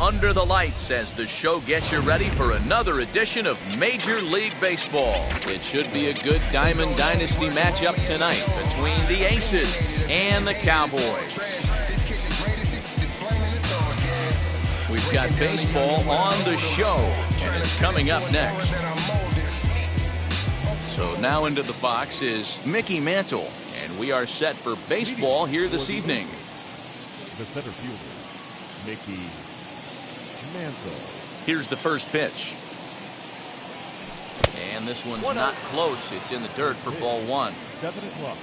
under the lights as the show gets you ready for another edition of Major League Baseball. It should be a good Diamond Dynasty matchup tonight between the Aces and the Cowboys. We've got baseball on the show, and it's coming up next. So now into the box is Mickey Mantle, and we are set for baseball here this evening. The center fielder, Mickey Mantle. Here's the first pitch. And this one's not close. It's in the dirt for ball one. 7 o'clock.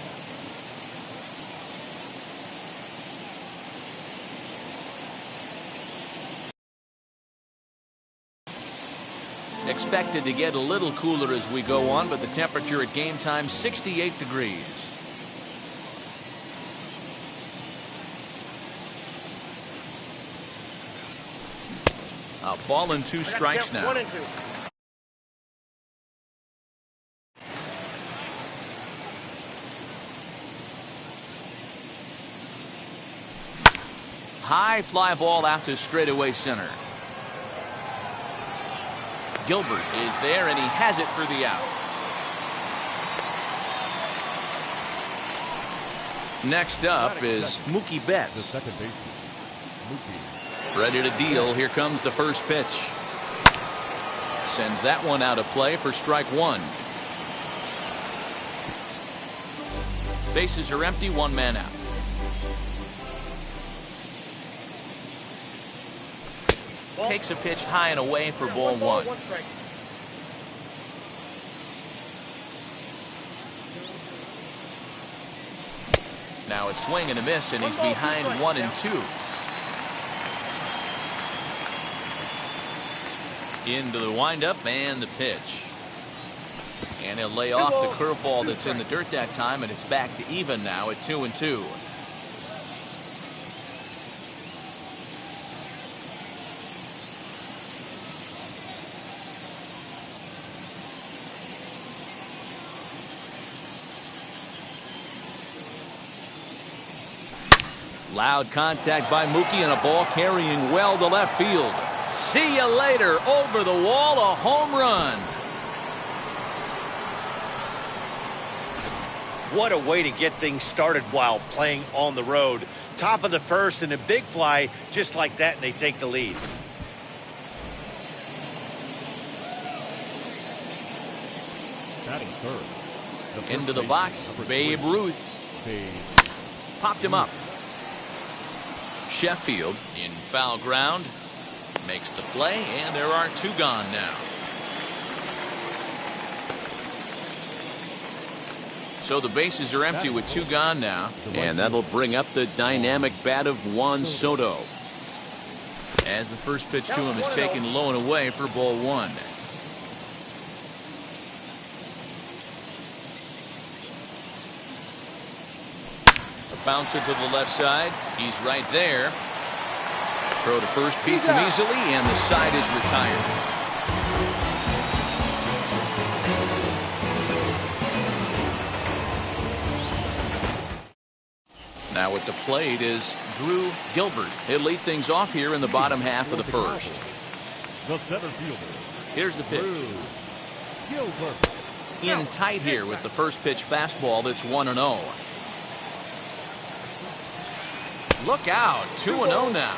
Expected to get a little cooler as we go on, but the temperature at game time 68 degrees. A ball and 2 strikes now. 1 and 2. High fly ball out to straightaway center. Gilbert is there, and he has it for the out. Next up is Mookie The Betts. second baseman, Mookie. Ready to deal. Here comes the first pitch. Sends that one out of play for strike one. Bases are empty, 1 man out. Takes a pitch high and away for ball one. Now a swing and a miss, and he's behind 1 and 2. Into the windup and the pitch. And he'll lay off the curveball that's in the dirt that time, and it's back to even now at 2 and 2. Loud contact by Mookie, and a ball carrying well to left field. See you later. Over the wall, a home run. What a way to get things started while playing on the road. Top of the first and a big fly just like that, and they take the lead. Batting third. Into the box, Babe Ruth. Popped him up. Sheffield in foul ground. Makes the play, and there are 2 gone now. So the bases are empty with 2 gone now, and that'll bring up the dynamic bat of Juan Soto. As the first pitch to him is taken low and away for ball 1. A bouncer to the left side. He's right there. Throw to first beats him easily, and the side is retired. Now at the plate is Drew Gilbert. He'll lead things off here in the bottom half of the first. The center fielder. Here's the pitch. Gilbert. In tight here with the first pitch fastball that's 1-0. Look out, 2-0 now.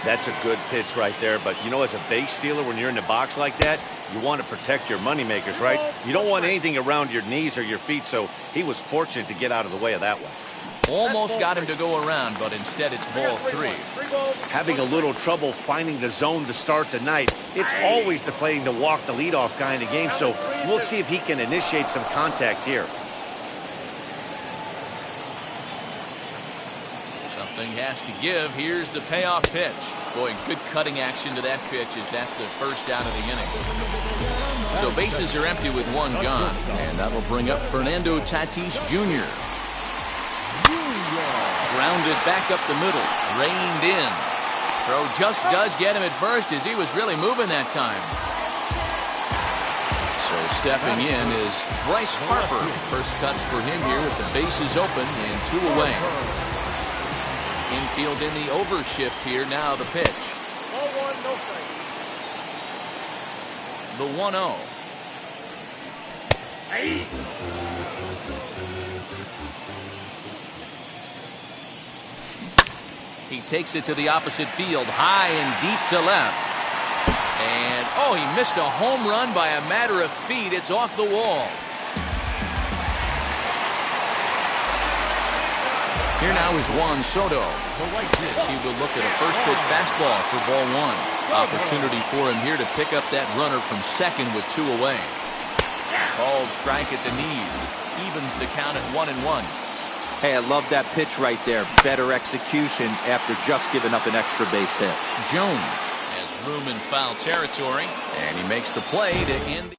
That's a good pitch right there, but you know, as a base stealer, when you're in the box like that, you want to protect your moneymakers, right? You don't want anything around your knees or your feet, so he was fortunate to get out of the way of that one. Almost got him to go around, but instead it's ball 3. Having a little trouble finding the zone to start the night. It's always deflating to walk the leadoff guy in the game, so we'll see if he can initiate some contact here. Something has to give. Here's the payoff pitch. Boy, good cutting action to that pitch, as that's the first out of the inning. So bases are empty with 1 gone, and that'll bring up Fernando Tatis Jr. Grounded back up the middle, reined in. Throw just does get him at first, as he was really moving that time. So stepping in is Bryce Harper. First cuts for him here with the bases open and 2 away. Infield in the overshift here. Now the pitch. The 1-0. He takes it to the opposite field, high and deep to left. And, oh, he missed a home run by a matter of feet. It's off the wall. Here now is Juan Soto. As he will look at a first pitch fastball for ball one. Opportunity for him here to pick up that runner from second with 2 away. Called strike at the knees. Evens the count at 1-1. Hey, I love that pitch right there. Better execution after just giving up an extra base hit. Jones has room in foul territory, and he makes the play to end.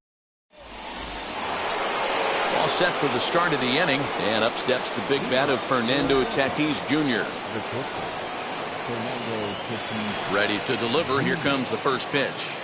All set for the start of the inning, and up steps the big bat of Fernando Tatis Jr. Ready to deliver. Here comes the first pitch.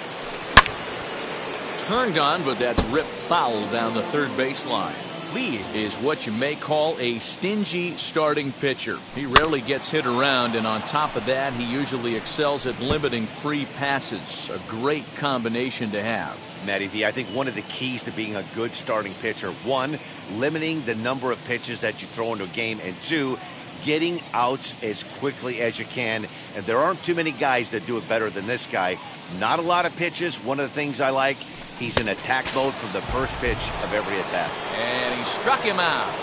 Turned on, but that's ripped foul down the third baseline. Lee is what you may call a stingy starting pitcher. He rarely gets hit around, and on top of that, he usually excels at limiting free passes. A great combination to have. Matty V, I think one of the keys to being a good starting pitcher, one, limiting the number of pitches that you throw into a game, and two, getting outs as quickly as you can. And there aren't too many guys that do it better than this guy. Not a lot of pitches. One of the things I like, he's in attack mode from the first pitch of every at bat. And he struck him out.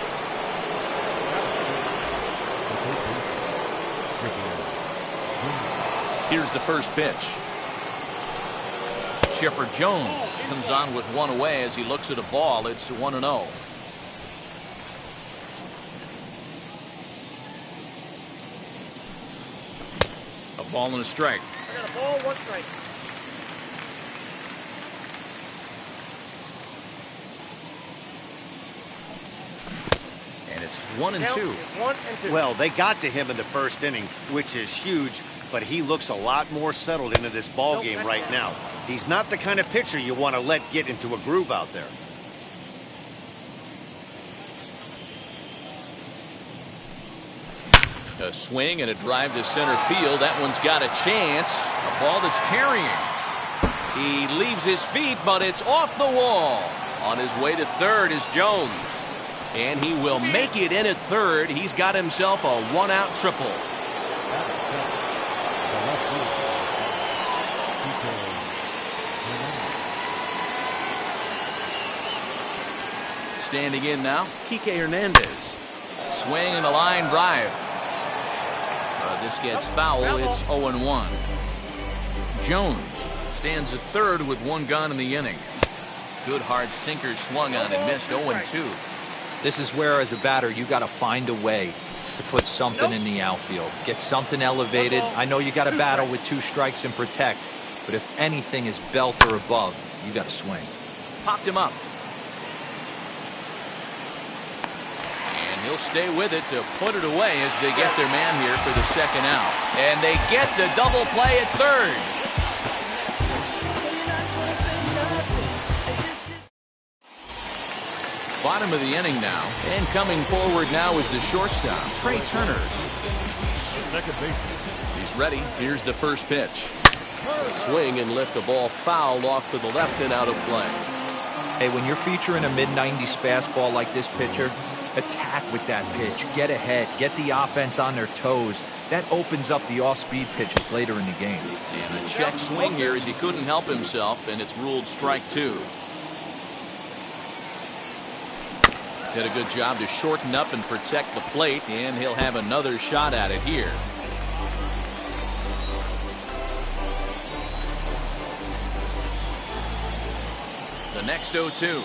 Here's the first pitch. Chipper Jones comes on with 1 away as he looks at a ball. It's 1-0. A ball and a strike. I got a ball, 1 strike. And it's 1-2. 1-2. Well, they got to him in the first inning, which is huge, but he looks a lot more settled into this ball game right now. He's not the kind of pitcher you want to let get into a groove out there. A swing and a drive to center field. That one's got a chance. A ball that's carrying. He leaves his feet, but it's off the wall. On his way to third is Jones. And he will make it in at third. He's got himself a 1-out triple. Standing in now, Kike Hernandez. Swing and a line drive. This gets foul. It's 0-1. Jones stands at third with 1 gone in the inning. Good hard sinker swung on and missed. 0-2. This is where, as a batter, you got to find a way to put something in the outfield. Get something elevated. I know you got to battle with 2 strikes and protect, but if anything is belt or above, you got to swing. Popped him up. And he'll stay with it to put it away as they get their man here for the second out. And they get the double play at third. Bottom of the inning now, and coming forward now is the shortstop, Trey Turner. Second base. He's ready. Here's the first pitch. Swing and lift a ball fouled off to the left and out of play. Hey, when you're featuring a mid-90s fastball like this pitcher, attack with that pitch. Get ahead. Get the offense on their toes. That opens up the off-speed pitches later in the game. And a check swing here as he couldn't help himself, and it's ruled strike 2. Did a good job to shorten up and protect the plate, and he'll have another shot at it here. The next 0-2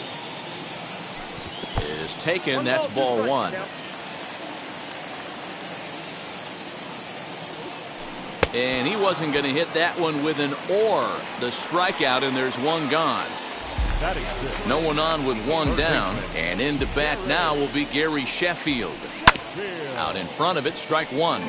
is taken. That's ball 1. And he wasn't going to hit that one with an or. The strikeout, and there's 1 gone. No one on with 1 down, and into bat now will be Gary Sheffield. Out in front of it, strike 1.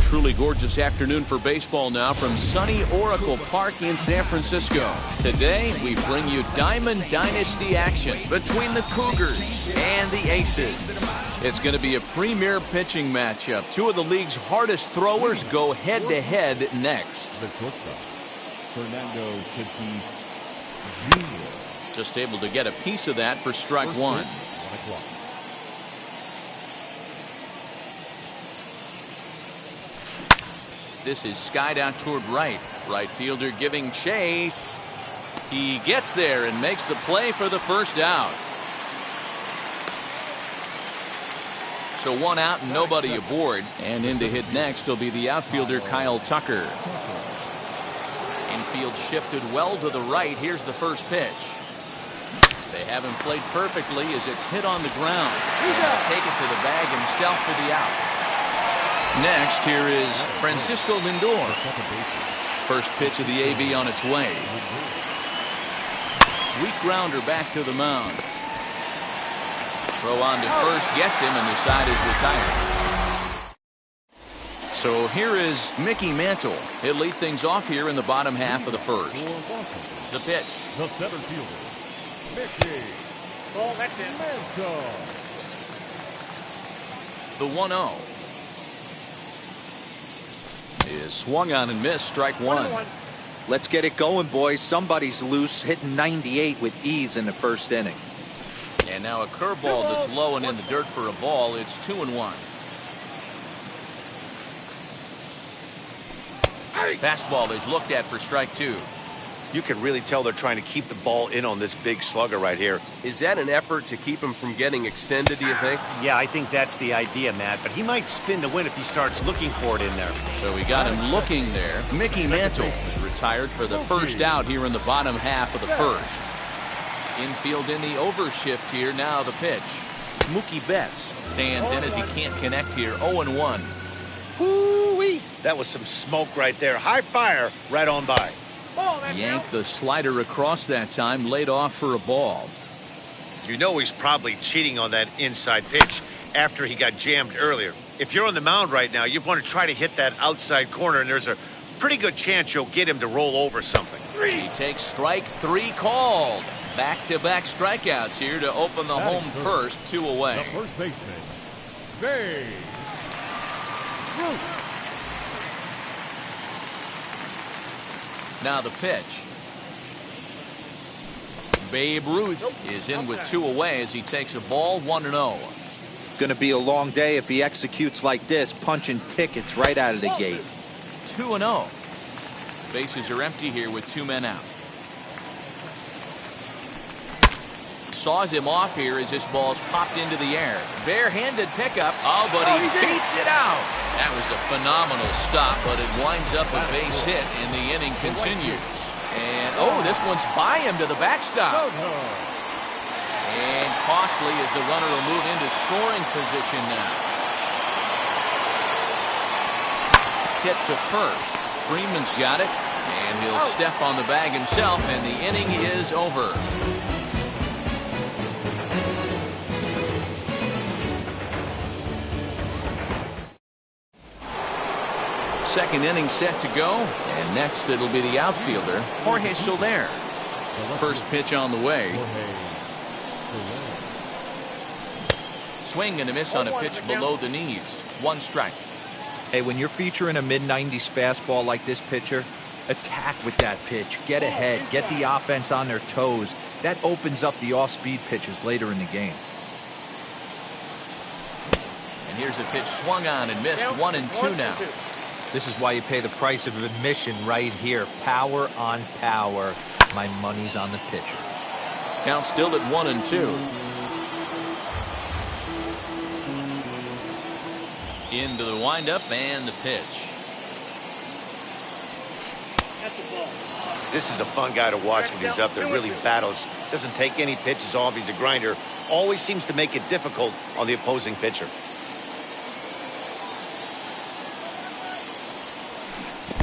truly gorgeous afternoon for baseball now from sunny Oracle Park in San Francisco. Today, we bring you Diamond Dynasty action between the Cougars and the Aces. It's going to be a premier pitching matchup. Two of the league's hardest throwers go head-to-head next. The shortstop, Fernando Tatis Jr. Just able to get a piece of that for strike one. 1 o'clock. This is skied out toward right. Right fielder giving chase. He gets there and makes the play for the first out. So one out and nobody aboard. And in to hit next will be the outfielder Kyle Tucker. Infield shifted well to the right. Here's the first pitch. They haven't played perfectly as it's hit on the ground. And he'll take it to the bag himself for the out. Next, here is Francisco Lindor. First pitch of the AB on its way. Weak grounder back to the mound. Throw on to first, gets him, and the side is retired. So here is Mickey Mantle. He'll lead things off here in the bottom half of the first. The pitch. The center fielder, Mickey Ball, that's it. Mantle. The 1-0 is swung on and missed. Strike one. 1-1. Let's get it going, boys. Somebody's loose, hitting 98 with ease in the first inning. And now a curveball that's low and in the dirt for a ball. It's 2-1. Fastball is looked at for strike two. You can really tell they're trying to keep the ball in on this big slugger right here. Is that an effort to keep him from getting extended, do you think? Yeah, I think that's the idea, Matt. But he might spin to win if he starts looking for it in there. So we got him looking there. Mickey Mantle is retired for the first out here in the bottom half of the first. Infield in the overshift here. Now the pitch. Mookie Betts stands in as he can't connect here. 0-1. Whoo-wee! That was some smoke right there. High fire right on by. Ball, that's Yanked the slider across that time. Laid off for a ball. You know he's probably cheating on that inside pitch after he got jammed earlier. If you're on the mound right now, you want to try to hit that outside corner, and there's a pretty good chance you'll get him to roll over something. He takes strike three called. Back-to-back strikeouts here to open the home first. 2 The away. first baseman, Babe Ruth. Now the pitch. Babe Ruth is in with 2 away as he takes a ball. 1-0. Going to be a long day if he executes like this, punching tickets right out of the gate. 2-0. Bases are empty here with 2 men out. Saws him off here as this ball's popped into the air. Barehanded pickup. Oh, but he beats it out. That was a phenomenal stop, but it winds up a base hit, and the inning continues. And, oh, this one's by him to the backstop. And costly as the runner will move into scoring position now. Hit to first. Freeman's got it, and he'll step on the bag himself, and the inning is over. Second inning set to go, and next it'll be the outfielder, Jorge Soler. First pitch on the way. Swing and a miss on a pitch below the knees. 1 strike. Hey, when you're featuring a mid-90s fastball like this pitcher, attack with that pitch. Get ahead. Get the offense on their toes. That opens up the off-speed pitches later in the game. And here's a pitch swung on and missed. 1-2 now. This is why you pay the price of admission right here. Power on power. My money's on the pitcher. Count still at 1-2. Into the windup and the pitch. This is a fun guy to watch when he's up there. Really battles. Doesn't take any pitches off. He's a grinder. Always seems to make it difficult on the opposing pitcher.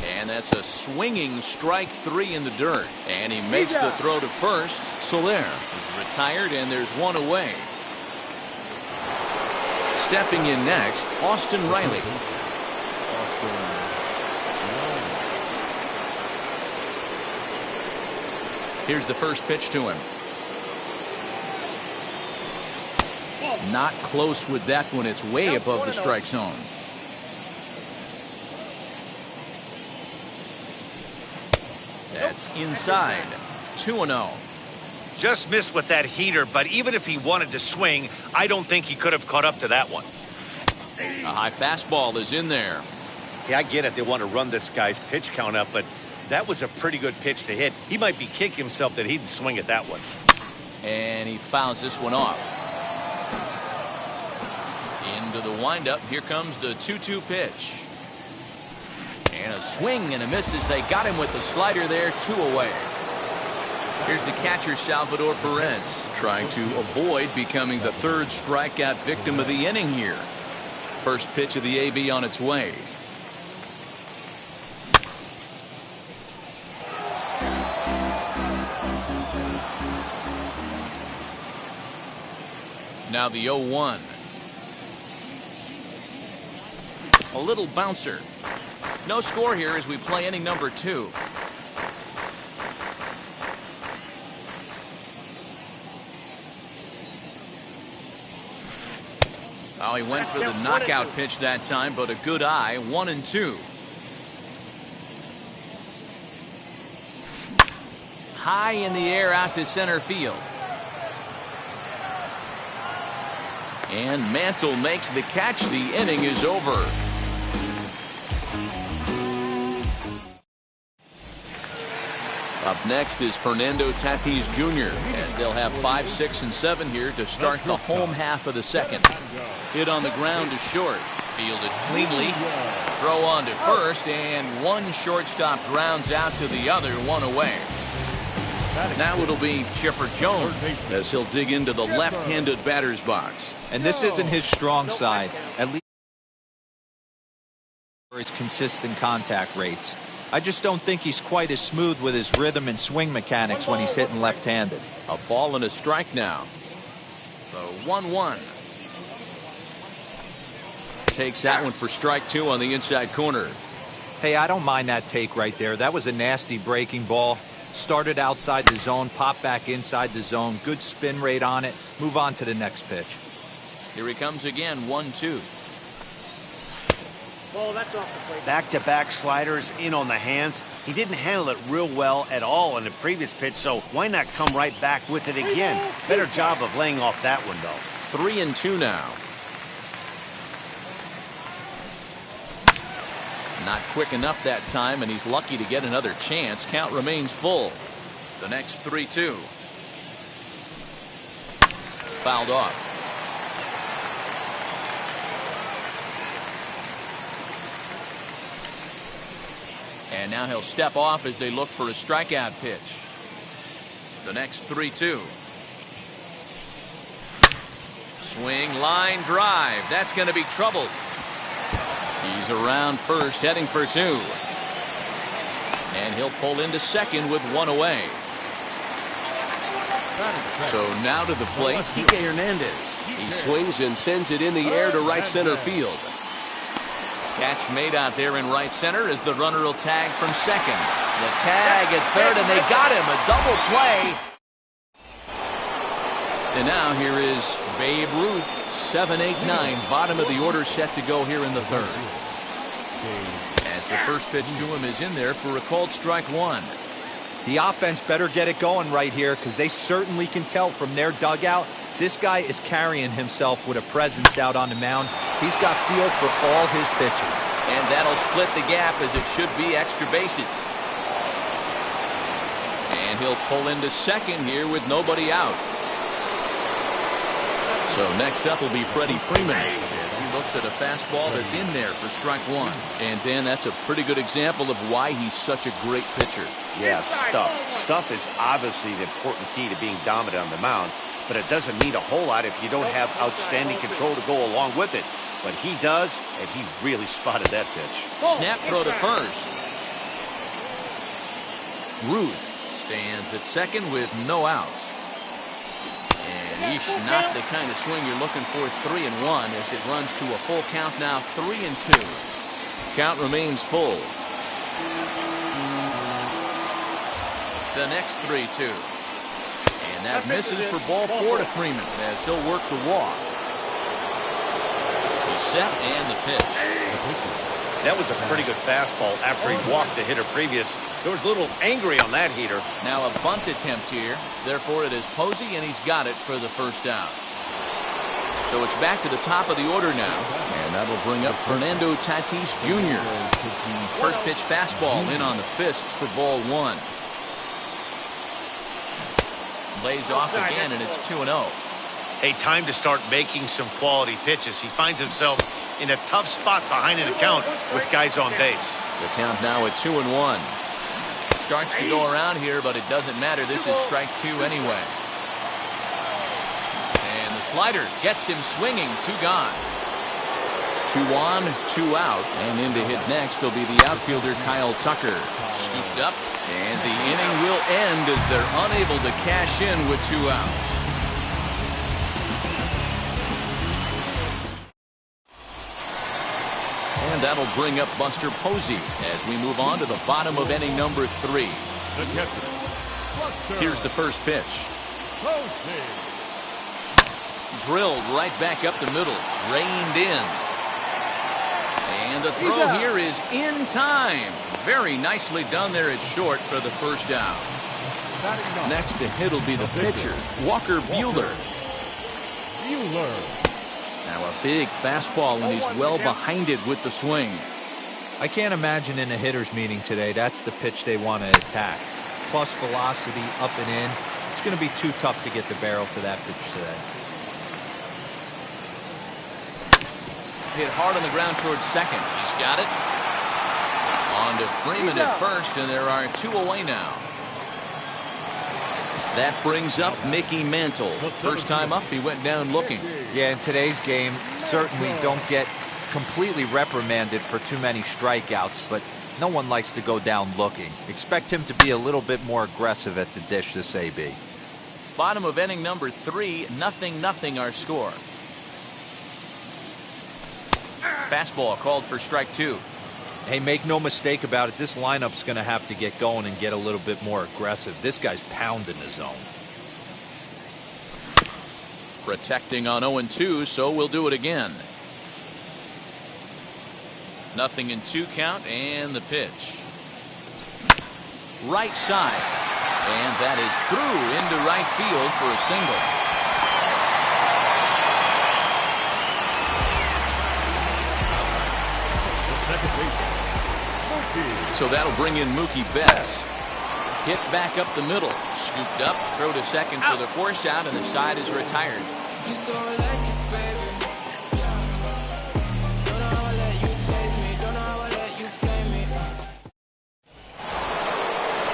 And that's a swinging strike 3 in the dirt. And he makes the throw to first. Soler is retired, and there's 1 away. Stepping in next, Austin Riley. Here's the first pitch to him. Not close with that one. It's way above the strike zone. That's inside. 2-0. Just missed with that heater, but even if he wanted to swing, I don't think he could have caught up to that one. A high fastball is in there. Yeah, I get it. They want to run this guy's pitch count up, but that was a pretty good pitch to hit. He might be kicking himself that he didn't swing at that one. And he fouls this one off. Into the windup. Here comes the 2-2 pitch. And a swing and a miss as they got him with the slider there. 2 away. Here's the catcher, Salvador Perez, trying to avoid becoming the third strikeout victim of the inning here. First pitch of the AB on its way. Now the 0-1. A little bouncer. No score here as we play inning number 2. Oh, he went for the knockout pitch that time, but a good eye. 1-2. High in the air out to center field. And Mantle makes the catch. The inning is over. Up next is Fernando Tatis Jr. as they'll have 5, 6, and 7 here to start the home half of the second. Hit on the ground to short. Fielded cleanly. Throw on to first, and one shortstop grounds out to the other, 1 away. Now it'll be Chipper Jones as he'll dig into the left-handed batter's box. And this isn't his strong side, at least for his consistent contact rates. I just don't think he's quite as smooth with his rhythm and swing mechanics when he's hitting left-handed. A ball and a strike now. The 1-1. Takes that one for strike 2 on the inside corner. Hey, I don't mind that take right there. That was a nasty breaking ball. Started outside the zone, popped back inside the zone. Good spin rate on it. Move on to the next pitch. Here he comes again, 1-2. Ball, that's off the plate. Back-to-back sliders in on the hands. He didn't handle it real well at all in the previous pitch, so why not come right back with it again? Better job of laying off that one, though. 3-2 now. Not quick enough that time, and he's lucky to get another chance. Count remains full. The next 3-2. Fouled off. And now he'll step off as they look for a strikeout pitch. The next 3-2. Swing, line, drive. That's going to be trouble. He's around first, heading for 2. And he'll pull into second with 1 away. So now to the plate, Kike Hernandez. He swings and sends it in the air to right center field. Catch made out there in right center as the runner will tag from second. The tag at third, and they got him. A double play. And now here is Babe Ruth. 7, 8, 9. Bottom of the order set to go here in the third. As the first pitch to him is in there for a called strike 1. The offense better get it going right here because they certainly can tell from their dugout this guy is carrying himself with a presence out on the mound. He's got feel for all his pitches. And that'll split the gap as it should be extra bases. And he'll pull into second here with nobody out. So next up will be Freddie Freeman as he looks at a fastball that's in there for strike 1. And Dan, that's a pretty good example of why he's such a great pitcher. Yeah, stuff. Stuff is obviously the important key to being dominant on the mound, but it doesn't mean a whole lot if you don't have outstanding control to go along with it. But he does, and he really spotted that pitch. Snap throw to first. Ruth stands at second with no outs. And each not the kind of swing you're looking for. 3-1 as it runs to a full count now. 3-2. Count remains full. The next 3-2. And that misses for ball 4 to Freeman as he'll work the walk. He's set and the pitch. That was a pretty good fastball after he walked the hitter previous. There was a little angry on that heater. Now a bunt attempt here. Therefore, it is Posey, and he's got it for the first out. So it's back to the top of the order now. And that'll bring up Fernando Tatis Jr. First pitch fastball in on the fists for ball 1. Lays off again, and it's 2-0. Hey, time to start making some quality pitches. He finds himself in a tough spot behind an account with guys on base. The count now at 2-1. Starts to go around here, but it doesn't matter. This is strike 2 anyway. And the slider gets him swinging. 2 gone. 2 on, 2 out. And in to hit next will be the outfielder Kyle Tucker. Scooped up, and the inning will end as they're unable to cash in with 2 outs. And that'll bring up Buster Posey as we move on to the bottom of inning number 3. The catcher, Buster Here's the first pitch. Posey. Drilled right back up the middle. Reined in. And the throw here is in time. Very nicely done there at short for the first out. Next to hit will be the pitcher, Walker Buehler. Now a big fastball, and he's well behind it with the swing. I can't imagine in a hitter's meeting today that's the pitch they want to attack. Plus velocity up and in. It's going to be too tough to get the barrel to that pitch today. Hit hard on the ground towards second. He's got it. On to Freeman at first, and there are 2 away now. That brings up Mickey Mantle. First time up, he went down looking. Yeah, in today's game, certainly don't get completely reprimanded for too many strikeouts, but no one likes to go down looking. Expect him to be a little bit more aggressive at the dish this AB. Bottom of inning number 3, 0-0 our score. Fastball called for strike 2. Hey, make no mistake about it, this lineup's going to have to get going and get a little bit more aggressive. This guy's pounding the zone. Protecting on 0-2, so we'll do it again. 0-2 count, and the pitch. Right side. And that is through into right field for a single. So that'll bring in Mookie Betts. Hit back up the middle. Scooped up. Throw to second for the force out, and the side is retired.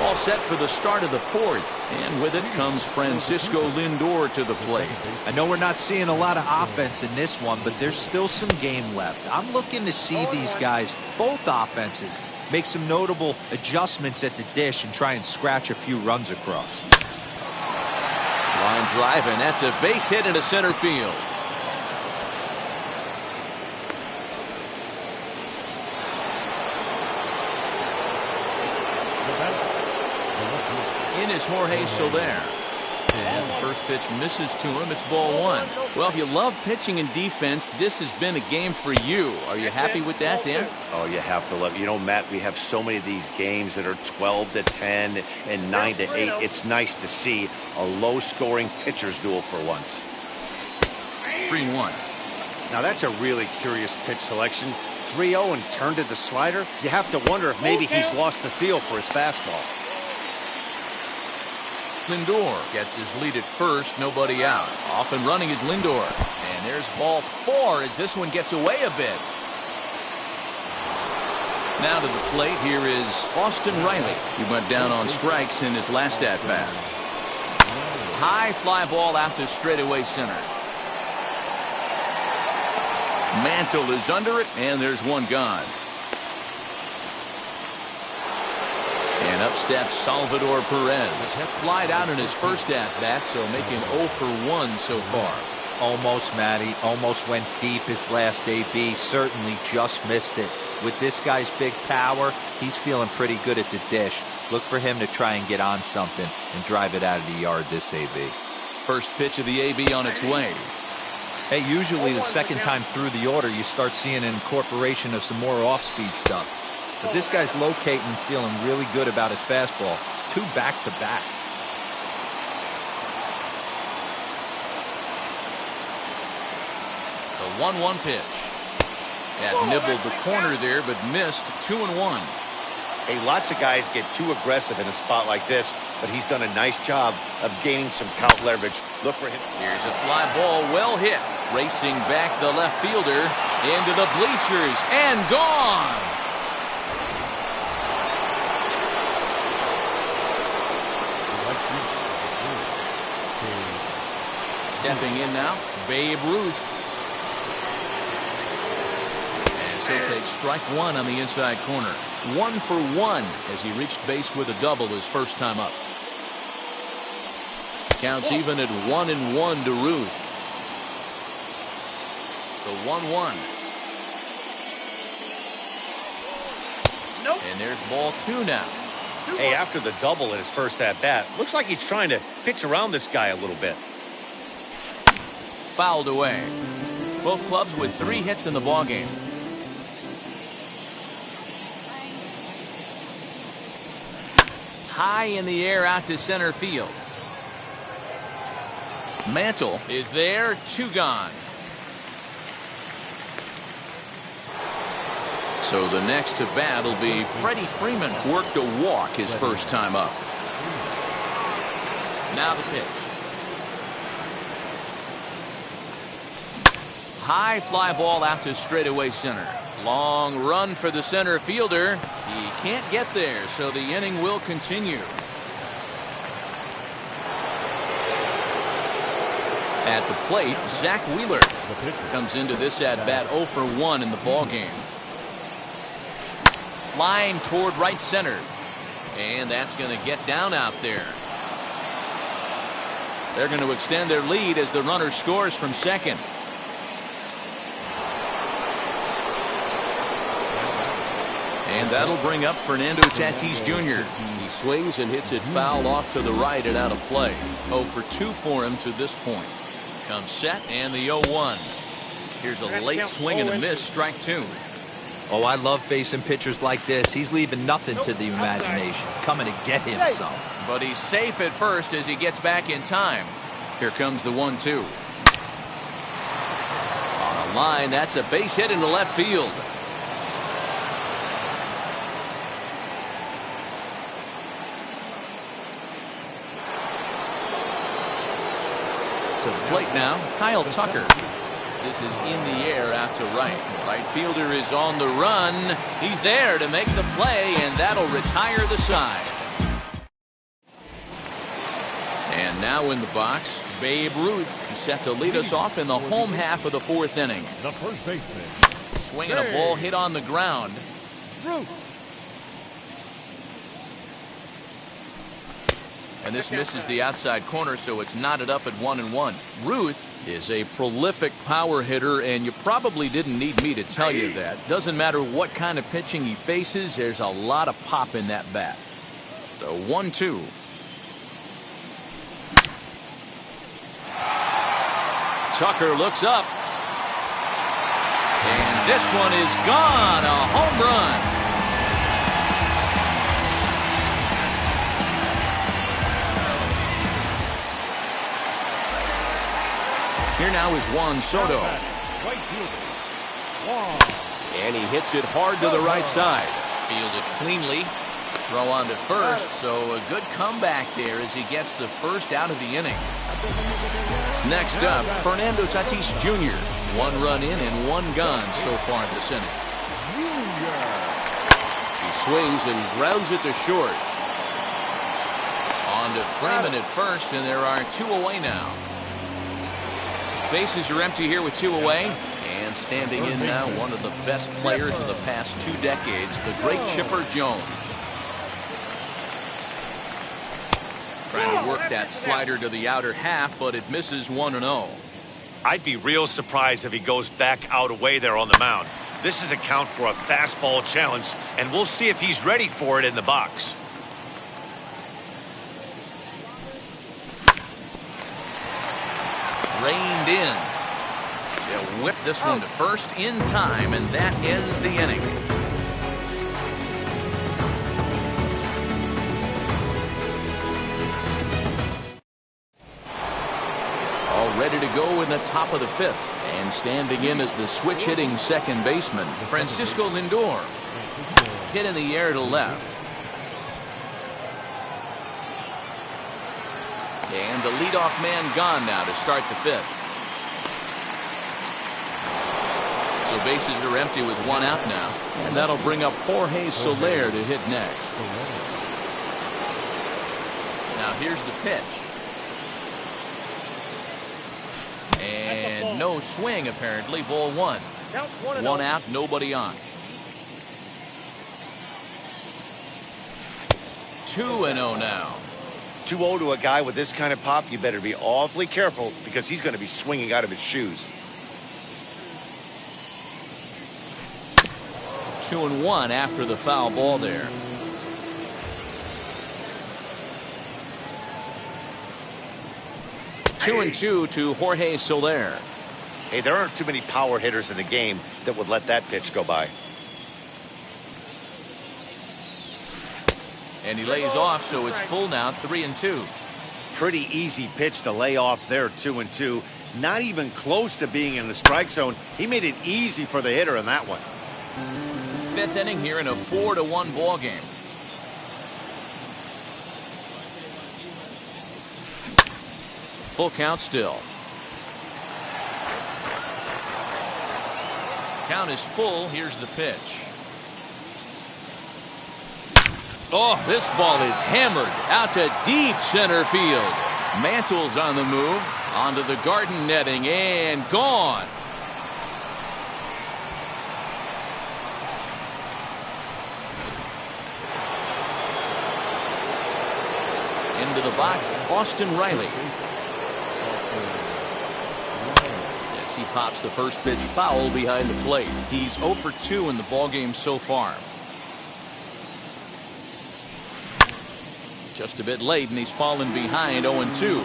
All set for the start of the 4th. And with it comes Francisco Lindor to the plate. I know we're not seeing a lot of offense in this one, but there's still some game left. I'm looking to see these guys, both offenses, make some notable adjustments at the dish and try and scratch a few runs across. Line drive, and that's a base hit into center field. In is Jorge Soler. As the first pitch misses to him, it's ball 1. Well, if you love pitching and defense, this has been a game for you. Are you happy with that, Dan? Oh, you have to love it. You know, Matt, we have so many of these games that are 12-10 and 9-8. It's nice to see a low-scoring pitcher's duel for once. 3-1. Now, that's a really curious pitch selection. 3-0 and turned to the slider. You have to wonder if maybe he's lost the feel for his fastball. Lindor gets his lead at first, nobody out. Off and running is Lindor. And there's ball 4 as this one gets away a bit. Now to the plate, here is Austin Riley. He went down on strikes in his last at-bat. High fly ball out to straightaway center. Mantle is under it, and there's one gone. And up steps Salvador Perez. Flied out in his first at-bat, so making 0 for 1 so far. Almost, Matty. Almost went deep his last AB. Certainly just missed it. With this guy's big power, he's feeling pretty good at the dish. Look for him to try and get on something and drive it out of the yard this AB. First pitch of the AB on its way. Hey, usually the second time through the order, you start seeing an incorporation of some more off-speed stuff. But this guy's locating and feeling really good about his fastball. 2 back-to-back. The 1-1 pitch. That nibbled the corner there, but missed. 2-1. Hey, lots of guys get too aggressive in a spot like this, but he's done a nice job of gaining some count leverage. Look for him. Here's a fly ball, well hit. Racing back the left fielder into the bleachers and gone. Stepping in now, Babe Ruth. As he'll take strike 1 on the inside corner. 1 for 1 as he reached base with a double his first time up. Counts even at 1-1 to Ruth. The 1-1. Nope. And there's ball 2 now. Hey, after the double in his first at-bat, looks like he's trying to pitch around this guy a little bit. Fouled away. Both clubs with 3 hits in the ballgame. High in the air out to center field. Mantle is there, 2 gone. So the next to bat will be Freddie Freeman. Worked a walk his first time up. Now the pitch. High fly ball out to straightaway center. Long run for the center fielder. He can't get there, so the inning will continue. At the plate, Zach Wheeler comes into this at-bat 0 for 1 in the ballgame. Line toward right center. And that's going to get down out there. They're going to extend their lead as the runner scores from second. And that'll bring up Fernando Tatis Jr. He swings and hits it foul off to the right and out of play. 0 for 2 for him to this point. Comes set and the 0-1. Here's a late swing and a miss, strike 2. Oh, I love facing pitchers like this. He's leaving nothing to the imagination. Coming to get him some. But he's safe at first as he gets back in time. Here comes the 1-2. On a line, that's a base hit into left field. To the plate now, Kyle Tucker. This is in the air out to right. Right fielder is on the run. He's there to make the play, and that'll retire the side. And now in the box, Babe Ruth. He's set to lead us off in the home half of the 4th inning. The first baseman. Swinging a ball hit on the ground. Ruth. And this misses the outside corner, so it's knotted up at 1-1. Ruth is a prolific power hitter, and you probably didn't need me to tell you that. Doesn't matter what kind of pitching he faces, there's a lot of pop in that bat. The 1-2. Tucker looks up. And this one is gone. A home run. Here now is Juan Soto. Right fielder. Juan. And he hits it hard to the right side. Fielded cleanly. Throw on to first, so a good comeback there as he gets the first out of the inning. Next up, Fernando Tatis Jr. 1 run in and 1 gone so far this inning. He swings and grounds it to short. On to Freeman at first, and there are 2 away now. Bases are empty here with 2 away. And standing in now, one of the best players of the past 2 decades, the great Chipper Jones. Trying to work that slider to the outer half, but it misses 1-0. I'd be real surprised if he goes back out away there on the mound. This is a count for a fastball challenge, and we'll see if he's ready for it in the box. Reined in. They'll whip this one to first in time, and that ends the inning. All ready to go in the top of the fifth. And standing in as the switch-hitting second baseman, Francisco Lindor. Hit in the air to left. And the leadoff man gone now to start the fifth. So bases are empty with one out now. And that'll bring up Jorge Soler to hit next. Now here's the pitch. And no swing apparently. Ball one. One out, nobody on. 2-0 now. 2-0 to a guy with this kind of pop, you better be awfully careful because he's going to be swinging out of his shoes. 2-1 after the foul ball there. Two and two to Jorge Soler. Hey, there aren't too many power hitters in the game that would let that pitch go by. And he lays off, so it's full now, 3-2. Pretty easy pitch to lay off there, 2-2. Not even close to being in the strike zone. He made it easy for the hitter in that one. Fifth inning here in a 4-1 ball game. Full count still. Count is full. Here's the pitch. Oh, this ball is hammered out to deep center field. Mantle's on the move. Onto the garden netting and gone. Into the box, Austin Riley. Yes, he pops the first pitch foul behind the plate. He's 0 for 2 in the ballgame so far. Just a bit late, and he's fallen behind 0-2.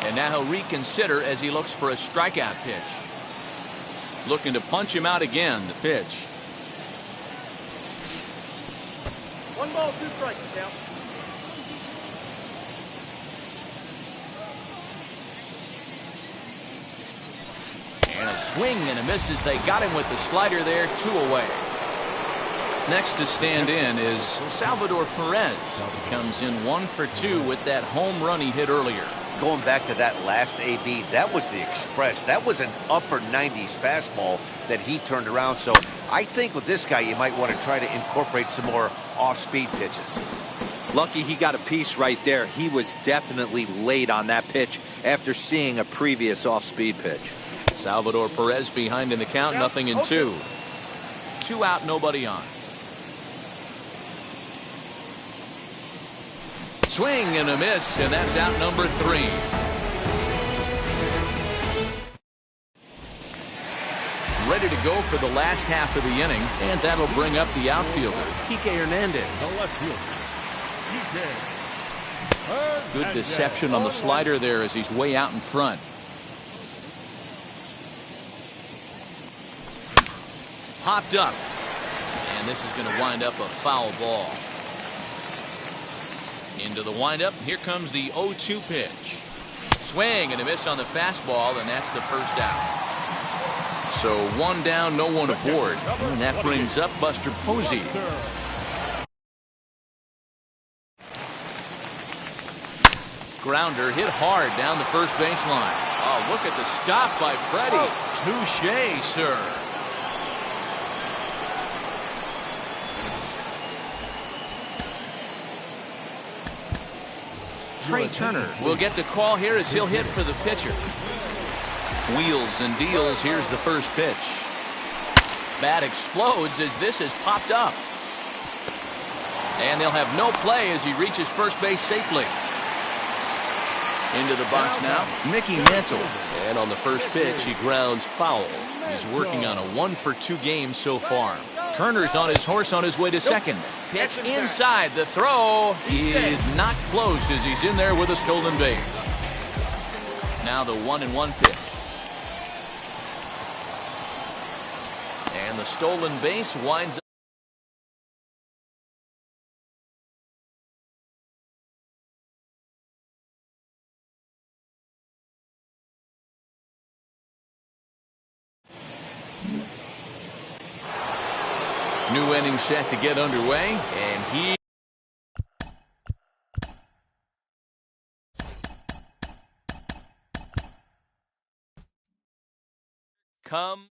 And now he'll reconsider as he looks for a strikeout pitch. Looking to punch him out again, the pitch. 1 ball, 2 strikes, count. And a swing and a miss as they got him with the slider there, 2 away. Next to stand in is Salvador Perez. He comes in 1 for 2 with that home run he hit earlier. Going back to that last AB, that was the express. That was an upper 90s fastball that he turned around. So I think with this guy, you might want to try to incorporate some more off-speed pitches. Lucky he got a piece right there. He was definitely late on that pitch after seeing a previous off-speed pitch. Salvador Perez behind in the count, nothing in 2. 2 out, nobody on. Swing and a miss, and that's out number 3. Ready to go for the last half of the inning, and that'll bring up the outfielder, Kike Hernandez. The left fielder, Kike. Good deception on the slider there as he's way out in front. Popped up, and this is going to wind up a foul ball. Into the windup. Here comes the 0-2 pitch. Swing and a miss on the fastball, and that's the first out. So 1 down, no one aboard. And that brings up Buster Posey. Grounder hit hard down the first baseline. Oh, look at the stop by Freddie. Touché, sir. Trey Turner will get the call here as he'll hit for the pitcher. Wheels and deals. Here's the first pitch. Bat explodes as this has popped up. And they'll have no play as he reaches first base safely. Into the box now, Mickey Mantle. And on the first pitch, he grounds foul. He's working on a 1-for-2 game so far. Turner's on his horse on his way to second. Pitch inside. The throw is not close as he's in there with a stolen base. Now the 1-1 pitch. And the stolen base winds up. New inning set to get underway, and he come.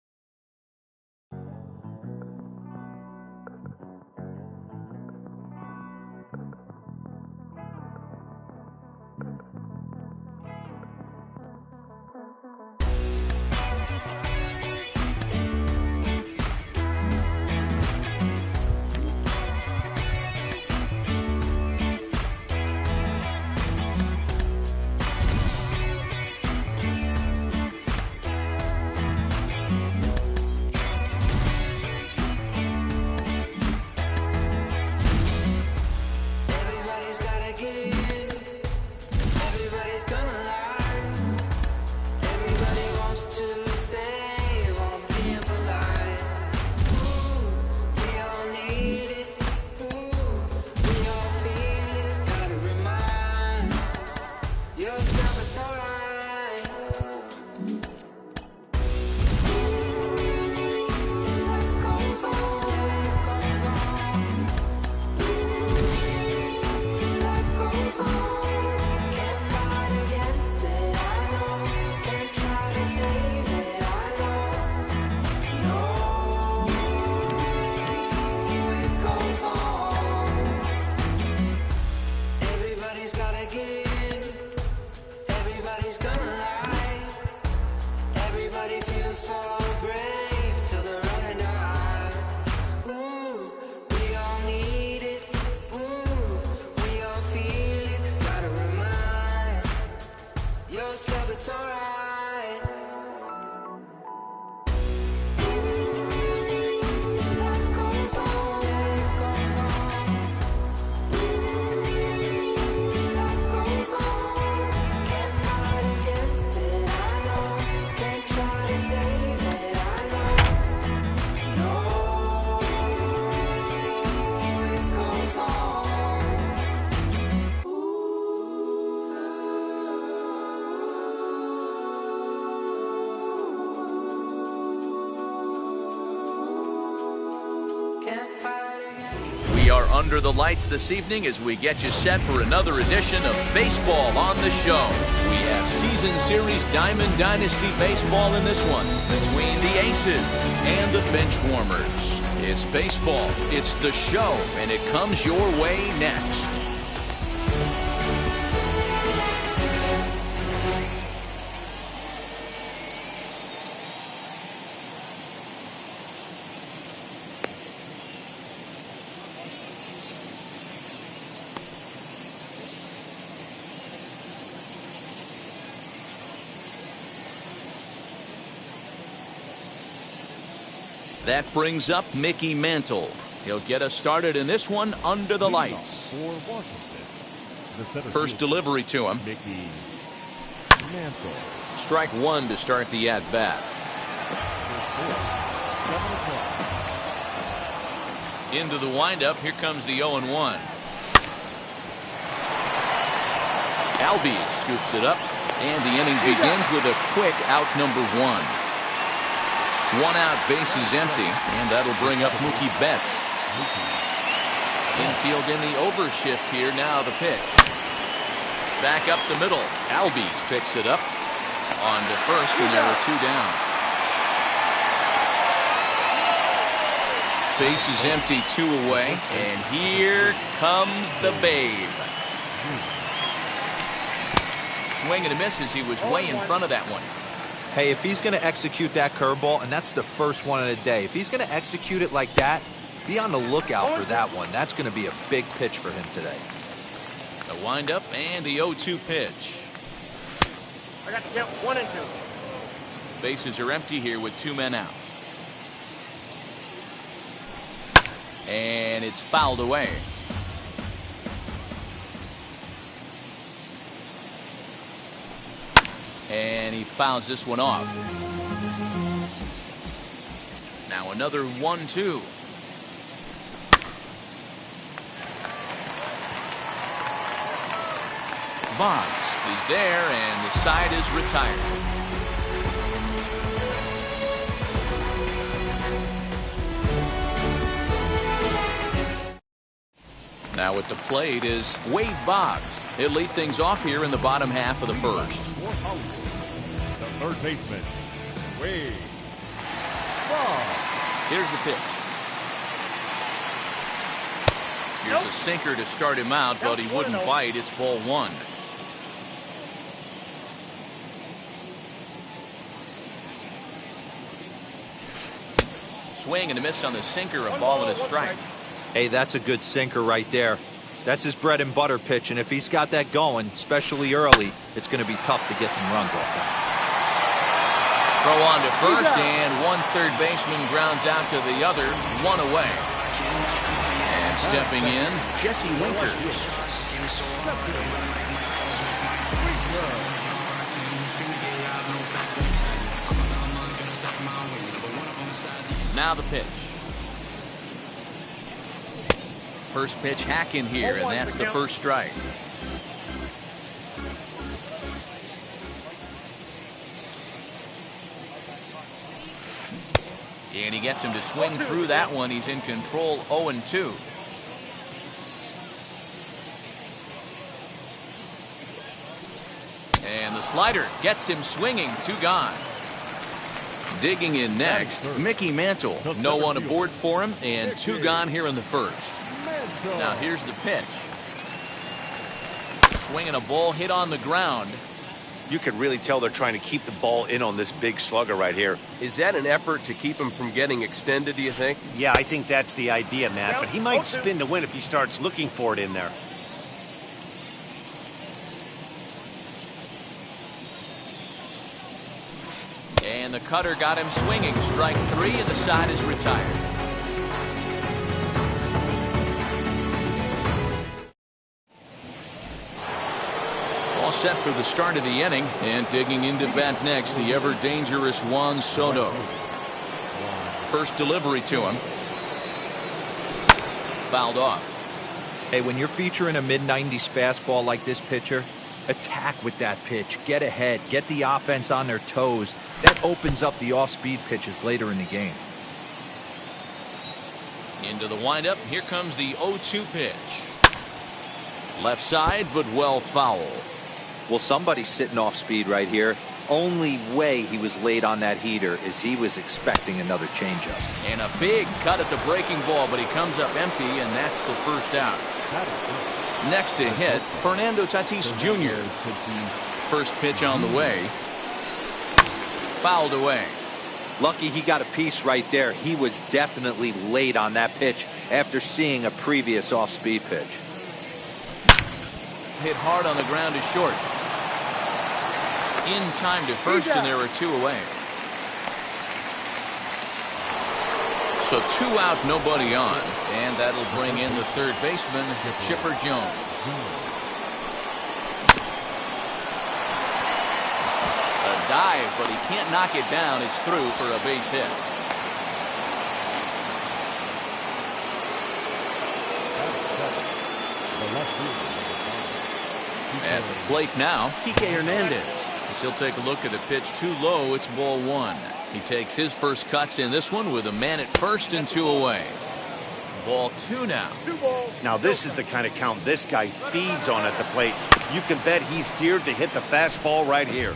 We are under the lights this evening as we get you set for another edition of Baseball on the Show. We have Season Series Diamond Dynasty Baseball in this one between the Aces and the Benchwarmers. It's baseball, it's the show, and it comes your way next. That brings up Mickey Mantle. He'll get us started in this one under the lights. For Washington, First delivery to him. Mickey Mantle. Strike one to start the at-bat. 7 o'clock. Into the windup. Here comes the 0-1. Albies scoops it up, and the inning begins with a quick out number one. 1 out, bases empty, and that'll bring up Mookie Betts. Infield in the overshift here. Now the pitch. Back up the middle. Albies picks it up on to first, and there are 2 down. Bases empty, 2 away, and here comes the Babe. Swing and a miss as he was way in front of that one. Hey, if he's going to execute that curveball, and that's the first one of the day, if he's going to execute it like that, be on the lookout for that one. That's going to be a big pitch for him today. The windup and the 0-2 pitch. I got the count 1 and 2. Bases are empty here with 2 men out. And it's fouled away. And he fouls this one off. Now another 1-2. Boggs is there, and the side is retired. Now at the plate is Wade Boggs. He'll lead things off here in the bottom half of the first. The third baseman, Wade Boggs. Here's the pitch. Here's a sinker to start him out, but he wouldn't bite. It's ball 1. Swing and a miss on the sinker, a ball and a strike. Hey, that's a good sinker right there. That's his bread and butter pitch, and if he's got that going, especially early, it's going to be tough to get some runs off that. Throw on to first, and one third baseman grounds out to the other, 1 away. And stepping in, Jesse Winker. Now the pitch. First pitch hack in here, and that's the first strike. And he gets him to swing through that one. He's in control, 0-2. And the slider gets him swinging, 2 gone. Digging in next, Mickey Mantle. No one aboard for him, and 2 gone here in the first. Now here's the pitch. Swinging a ball hit on the ground. You can really tell they're trying to keep the ball in on this big slugger right here. Is that an effort to keep him from getting extended, do you think? Yeah, I think that's the idea, Matt. But he might spin to win if he starts looking for it in there. And the cutter got him swinging. Strike 3, and the side is retired. All set for the start of the inning, and digging into bat next, the ever-dangerous Juan Soto. First delivery to him. Fouled off. Hey, when you're featuring a mid-90s fastball like this pitcher, attack with that pitch. Get ahead. Get the offense on their toes. That opens up the off-speed pitches later in the game. Into the windup. Here comes the 0-2 pitch. Left side, but well foul. Well, somebody's sitting off speed right here. Only way he was late on that heater is he was expecting another changeup. And a big cut at the breaking ball, but he comes up empty, and that's the first out. Next to hit, Fernando Tatis Jr. First pitch on the way. Fouled away. Lucky he got a piece right there. He was definitely late on that pitch after seeing a previous off-speed pitch. Hit hard on the ground to short. In time to first, and there are 2 away. So 2 out, nobody on. And that'll bring in the third baseman, Chipper Jones. A dive, but he can't knock it down. It's through for a base hit. At the plate now, Kike Hernandez. He'll take a look at a pitch too low. It's ball 1. He takes his first cuts in this one with a man at first and 2 away. Ball 2 now. Now this is the kind of count this guy feeds on at the plate. You can bet he's geared to hit the fastball right here.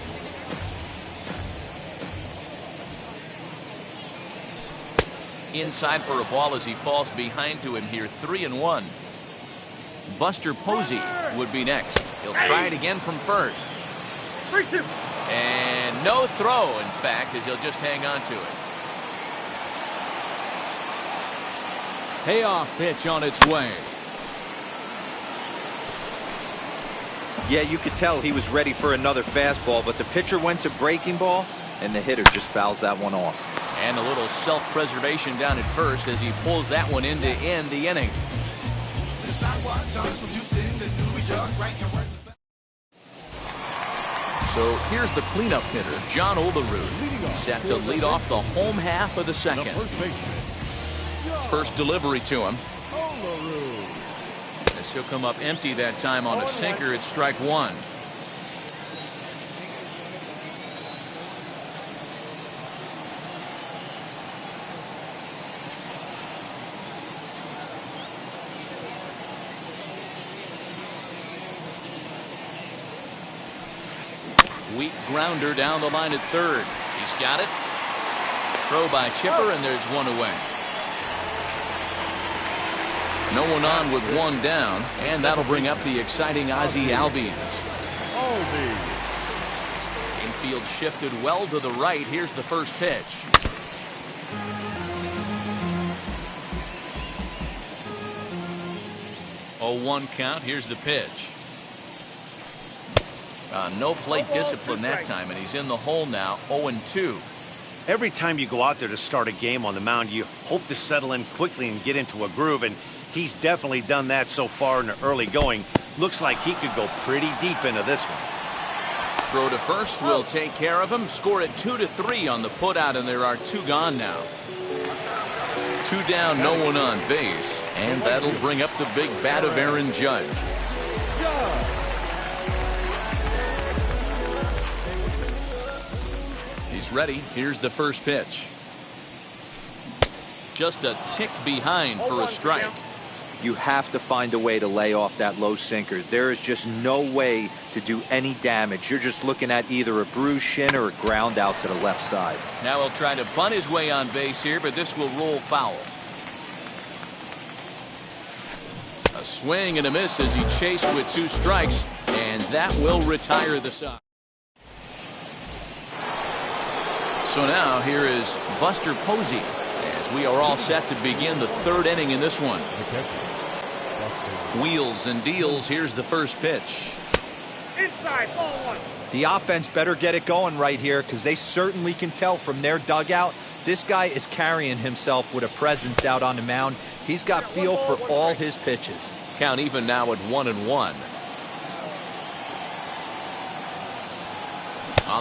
Inside for a ball as he falls behind to him here, 3-1. Buster Posey would be next. He'll try it again from first. 3-2. And no throw, in fact, as he'll just hang on to it. Payoff pitch on its way. Yeah, you could tell he was ready for another fastball, but the pitcher went to breaking ball, and the hitter just fouls that one off. And a little self-preservation down at first as he pulls that one in to end the inning. So here's the cleanup hitter, John Olerud, set to lead off the home half of the second. First delivery to him. As he'll come up empty that time on a sinker, it's strike one. Weak grounder down the line at third. He's got it. Throw by Chipper, and there's one away. No one on with one down, and that'll bring up the exciting Ozzie Albies. Infield shifted well to the right. Here's the first pitch. Oh, 1 count. Here's the pitch. No plate discipline that time, and he's in the hole now, 0-2. Every time you go out there to start a game on the mound, you hope to settle in quickly and get into a groove, and he's definitely done that so far in the early going. Looks like he could go pretty deep into this one. Throw to first will take care of him. Score it 2-3 on the putout, and there are 2 gone now. 2 down, no one on base, and that'll bring up the big bat of Aaron Judge. He's ready. Here's the first pitch. Just a tick behind for a strike. You have to find a way to lay off that low sinker. There is just no way to do any damage. You're just looking at either a bruised shin or a ground out to the left side. Now he'll try to bunt his way on base here, but this will roll foul. A swing and a miss as he chased with 2 strikes, and that will retire the side. So now here is Buster Posey as we are all set to begin the 3rd inning in this one. Wheels and deals. Here's the first pitch. Inside, ball 1. The offense better get it going right here, because they certainly can tell from their dugout this guy is carrying himself with a presence out on the mound. He's got feel for all his pitches. Count even now at 1-1.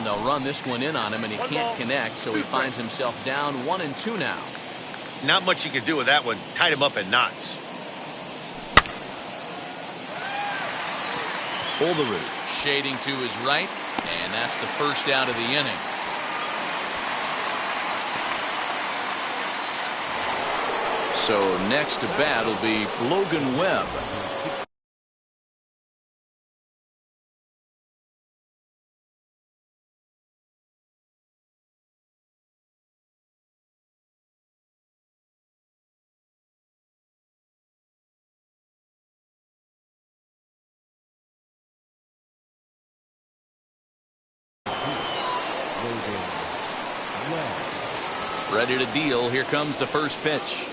They'll run this one in on him, and he can't connect, so he finds himself down 1-2 now. Not much you can do with that one. Tied him up in knots. Olerud shading to his right, and that's the first out of the inning. So next to bat will be Logan Webb. Ready to deal. Here comes the first pitch.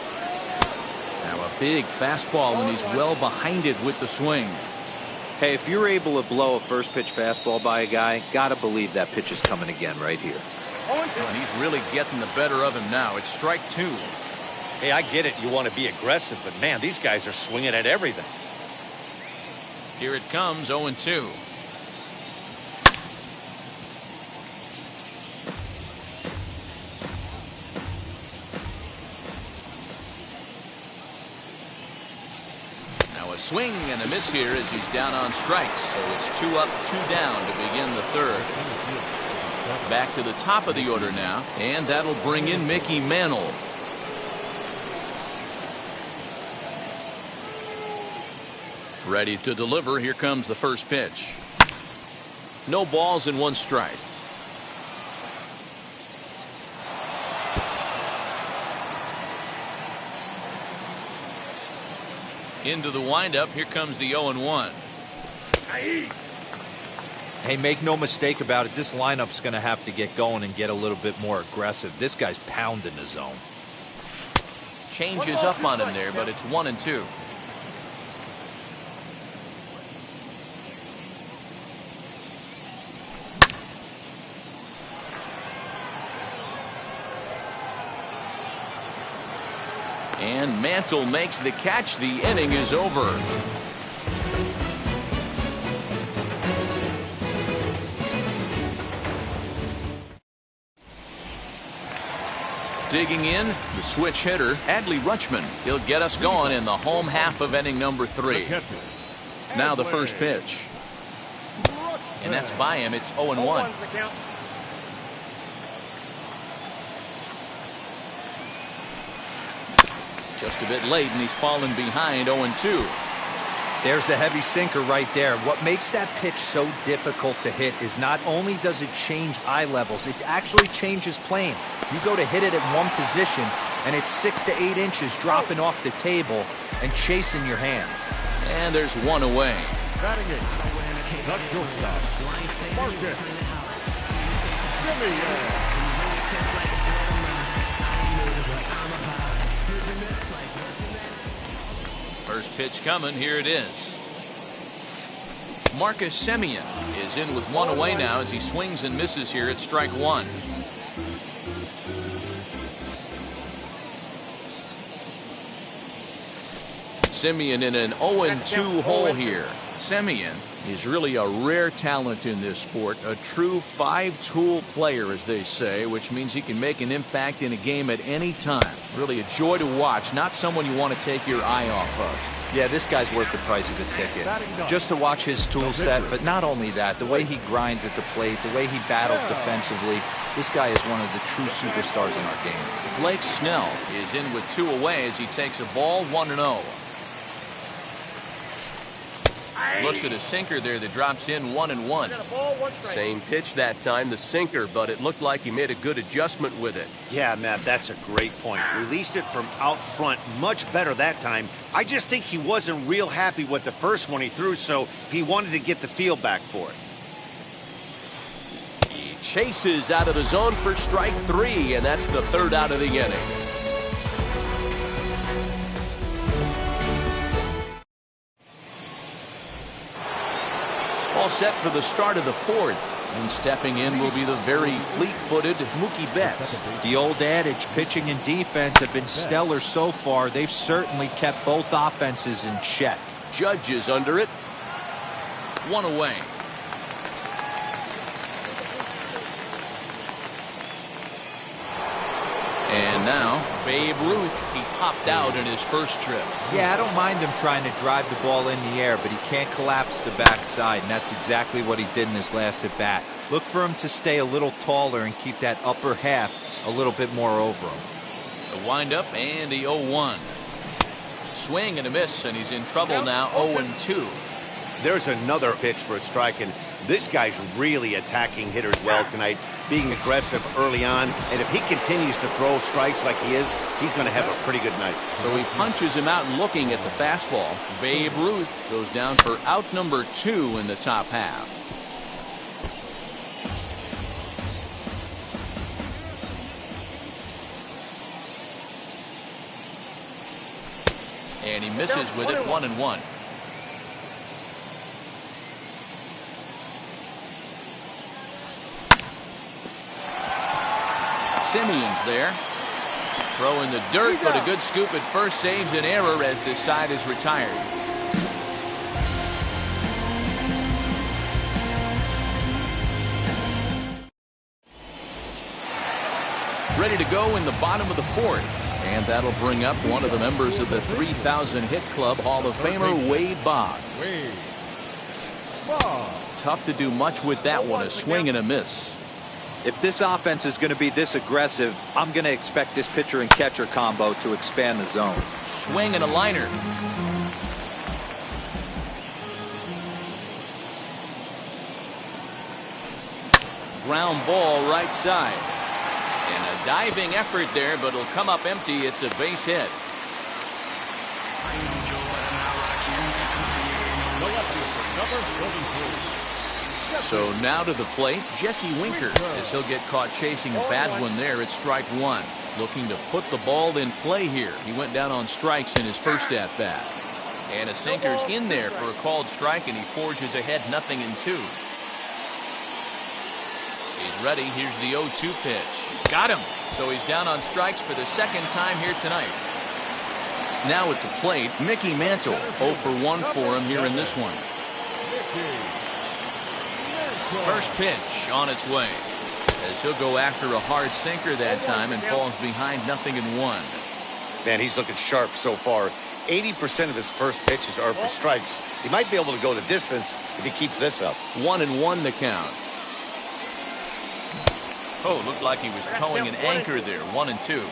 Now a big fastball, and he's well behind it with the swing. Hey, if you're able to blow a first pitch fastball by a guy, gotta believe that pitch is coming again right here. And he's really getting the better of him now. It's strike 2. Hey, I get it. You want to be aggressive, but man, these guys are swinging at everything. Here it comes, 0-2. Swing and a miss here as he's down on strikes. So it's 2 up, 2 down to begin the 3rd. Back to the top of the order now, and that'll bring in Mickey Mantle. Ready to deliver. Here comes the first pitch. No balls and 1 strike. Into the windup. Here comes the 0-1. Hey, make no mistake about it. This lineup's going to have to get going and get a little bit more aggressive. This guy's pounding the zone. Changes up on him there, but it's 1-2. And Mantle makes the catch. The inning is over. Digging in, the switch hitter, Adley Rutschman. He'll get us going in the home half of inning number 3. Now the first pitch. And that's by him. It's 0-1. Just a bit late, and he's fallen behind 0-2. There's the heavy sinker right there. What makes that pitch so difficult to hit is not only does it change eye levels, it actually changes plane. You go to hit it at one position, and it's 6 to 8 inches dropping off the table and chasing your hands. And there's one away. Batting it. The shortstop. Marcus Semien. First pitch coming. Here it is. Marcus Semien is in with one away now as he swings and misses here at strike 1. Semien in an 0-2 hole here. Semien is really a rare talent in this sport, a true 5-tool player, as they say, which means he can make an impact in a game at any time. Really a joy to watch, not someone you want to take your eye off of. Yeah, this guy's worth the price of a ticket. Just to watch his tool set, but not only that, the way he grinds at the plate, the way he battles defensively, this guy is one of the true superstars in our game. Blake Snell is in with 2 away as he takes a ball 1-0. Looks at a sinker there that drops in 1-1. Same pitch that time, the sinker, but it looked like he made a good adjustment with it. Yeah, Matt, that's a great point. Released it from out front much better that time. I just think he wasn't real happy with the first one he threw, so he wanted to get the feel back for it. He chases out of the zone for strike 3, and that's the 3rd out of the inning. All set for the start of the 4th. And stepping in will be the very fleet-footed Mookie Betts. The old adage, pitching and defense have been stellar so far. They've certainly kept both offenses in check. Judge is under it. 1 away. And now, Babe Ruth. He popped out in his first trip. Yeah, I don't mind him trying to drive the ball in the air, but he can't collapse the backside, and that's exactly what he did in his last at-bat. Look for him to stay a little taller and keep that upper half a little bit more over him. The windup and the 0-1. Swing and a miss, and he's in trouble now, 0-2. There's another pitch for a strike, and this guy's really attacking hitters well tonight, being aggressive early on. And if he continues to throw strikes like he is, he's going to have a pretty good night. So he punches him out looking at the fastball. Babe Ruth goes down for out number 2 in the top half. And he misses with it, 1-1. Semien's there. Throw in the dirt, but a good scoop at first saves an error as this side is retired. Ready to go in the bottom of the 4th. And that'll bring up one of the members of the 3,000 Hit Club, Hall of Famer Wade Boggs. Tough to do much with that one, a swing and a miss. If this offense is going to be this aggressive, I'm going to expect this pitcher and catcher combo to expand the zone. Swing and a liner. Ground ball right side. And a diving effort there, but it'll come up empty. It's a base hit. So now to the plate, Jesse Winker, as he'll get caught chasing a bad one there at strike 1. Looking to put the ball in play here. He went down on strikes in his first at-bat. And a sinker's in there for a called strike, and he forges ahead 0-2. He's ready. Here's the 0-2 pitch. Got him. So he's down on strikes for the 2nd time here tonight. Now at the plate, Mickey Mantle. 0 for 1 for him here in this one. First pitch on its way, as he'll go after a hard sinker that time and falls behind 0-1. Man, he's looking sharp so far. 80% of his first pitches are for strikes. He might be able to go the distance if he keeps this up. 1-1 the count. Oh, looked like he was towing an anchor there. 1-2.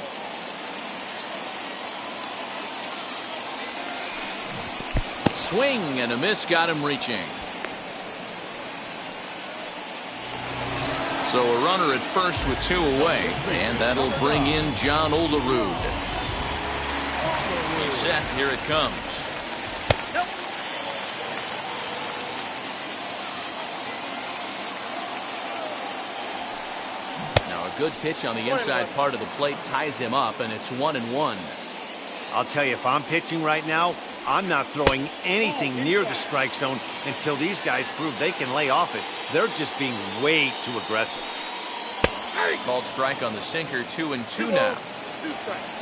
Swing and a miss got him reaching. So a runner at first with 2 away, and that'll bring in John Olerud. He's set. Here it comes. Now a good pitch on the inside part of the plate ties him up, and it's 1-1. I'll tell you, if I'm pitching right now, I'm not throwing anything near the strike zone until these guys prove they can lay off it. They're just being way too aggressive. Called strike on the sinker. 2-2 now.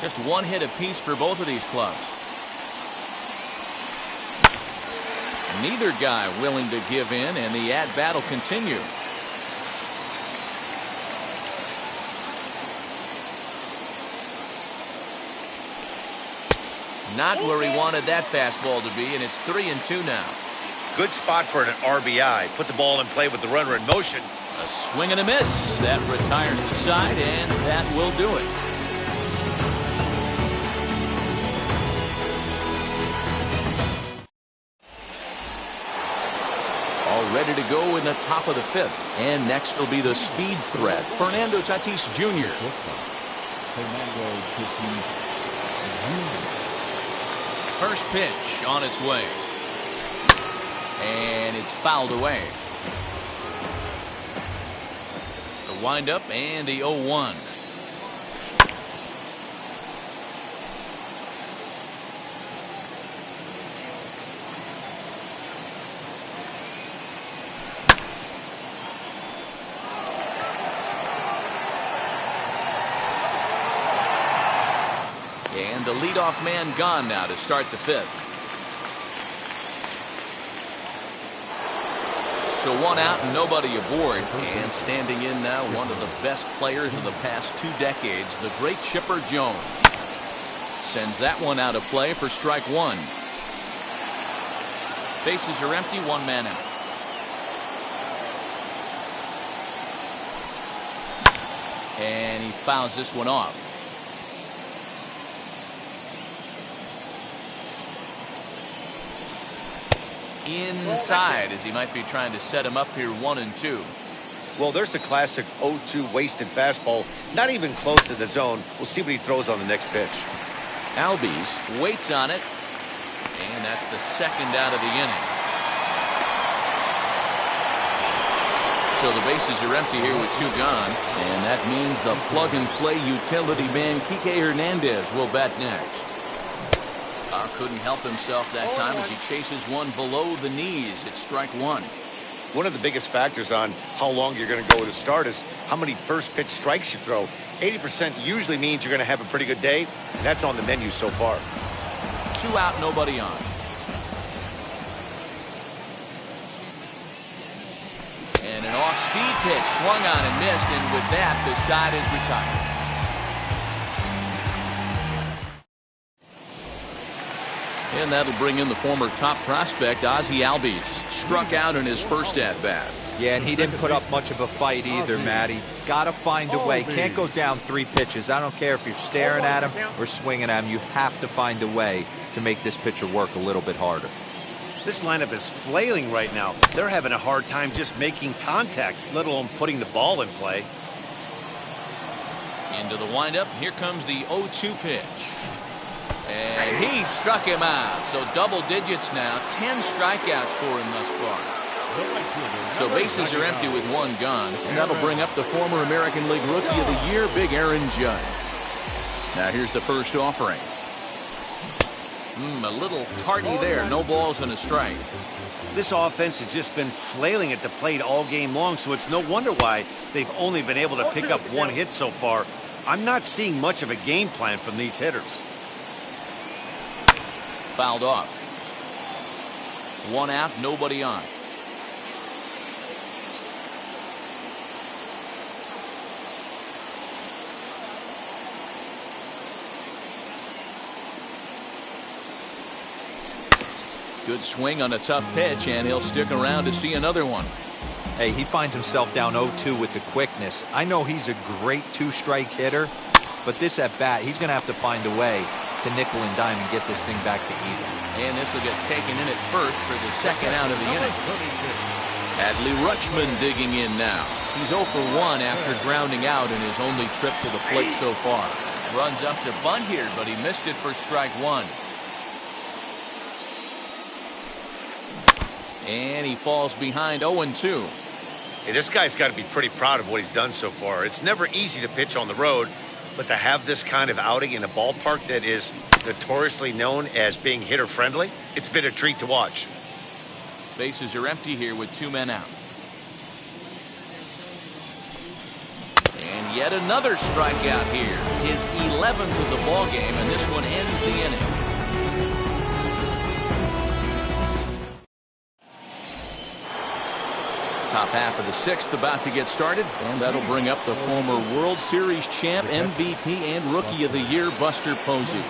Just 1 hit apiece for both of these clubs. Neither guy willing to give in, and the at-bat will continue. Not where he wanted that fastball to be, and it's 3-2 now. Good spot for an RBI. Put the ball in play with the runner in motion. A swing and a miss. That retires the side, and that will do it. All ready to go in the top of the 5th. And next will be the speed threat, Fernando Tatis Jr. First pitch on its way. And it's fouled away. The windup and the 0-1. And the leadoff man gone now to start the 5th. So 1 out and nobody aboard. And standing in now, one of the best players of the past 2 decades, the great Chipper Jones. Sends that one out of play for strike 1. Bases are empty, 1 man out. And he fouls this one off. Inside, as he might be trying to set him up here. 1-2. Well, there's the classic 0-2 wasted fastball. Not even close to the zone. We'll see what he throws on the next pitch. Albies waits on it, and that's the 2nd out of the inning. So the bases are empty here with 2 gone, and that means the plug-and-play utility man Kike Hernandez will bat next. Couldn't help himself that time as he chases one below the knees. It's strike 1. One of the biggest factors on how long you're going to go with a start is how many first pitch strikes you throw. 80% usually means you're going to have a pretty good day, and that's on the menu so far. 2 out, nobody on. And an off-speed pitch swung on and missed, and with that, the side is retired. And that'll bring in the former top prospect, Ozzie Albies. Struck out in his first at-bat. Yeah, and he didn't put up much of a fight either, Matty. Got to find a way. Can't go down 3 pitches. I don't care if you're staring at him or swinging at him. You have to find a way to make this pitcher work a little bit harder. This lineup is flailing right now. They're having a hard time just making contact, let alone putting the ball in play. Into the windup. Here comes the 0-2 pitch. And he struck him out. So double digits now. 10 strikeouts for him thus far. So bases are empty with 1 gone. And that'll bring up the former American League Rookie of the Year, Big Aaron Judge. Now here's the first offering. A little tardy there. No balls and a strike. This offense has just been flailing at the plate all game long, so it's no wonder why they've only been able to pick up 1 hit so far. I'm not seeing much of a game plan from these hitters. fouled off. 1 out, nobody on. Good swing on a tough pitch, and he'll stick around to see another one. Hey, he finds himself down 0-2 with the quickness. I know he's a great 2-strike hitter, but this at bat, he's going to have to find a way to nickel and dime and get this thing back to even. And this will get taken in at first for the second out of the inning. Adley Rutschman digging in now. He's 0 for 1 after grounding out in his only trip to the plate so far. Runs up to bunt here, but he missed it for strike 1. And he falls behind 0-2. Hey, this guy's got to be pretty proud of what he's done so far. It's never easy to pitch on the road, but to have this kind of outing in a ballpark that is notoriously known as being hitter-friendly, it's been a treat to watch. Bases are empty here with 2 men out. And yet another strikeout here. His 11th of the ball game, and this one ends the inning. Top half of the 6th about to get started, and that'll bring up the former World Series champ, MVP, and Rookie of the Year, Buster Posey.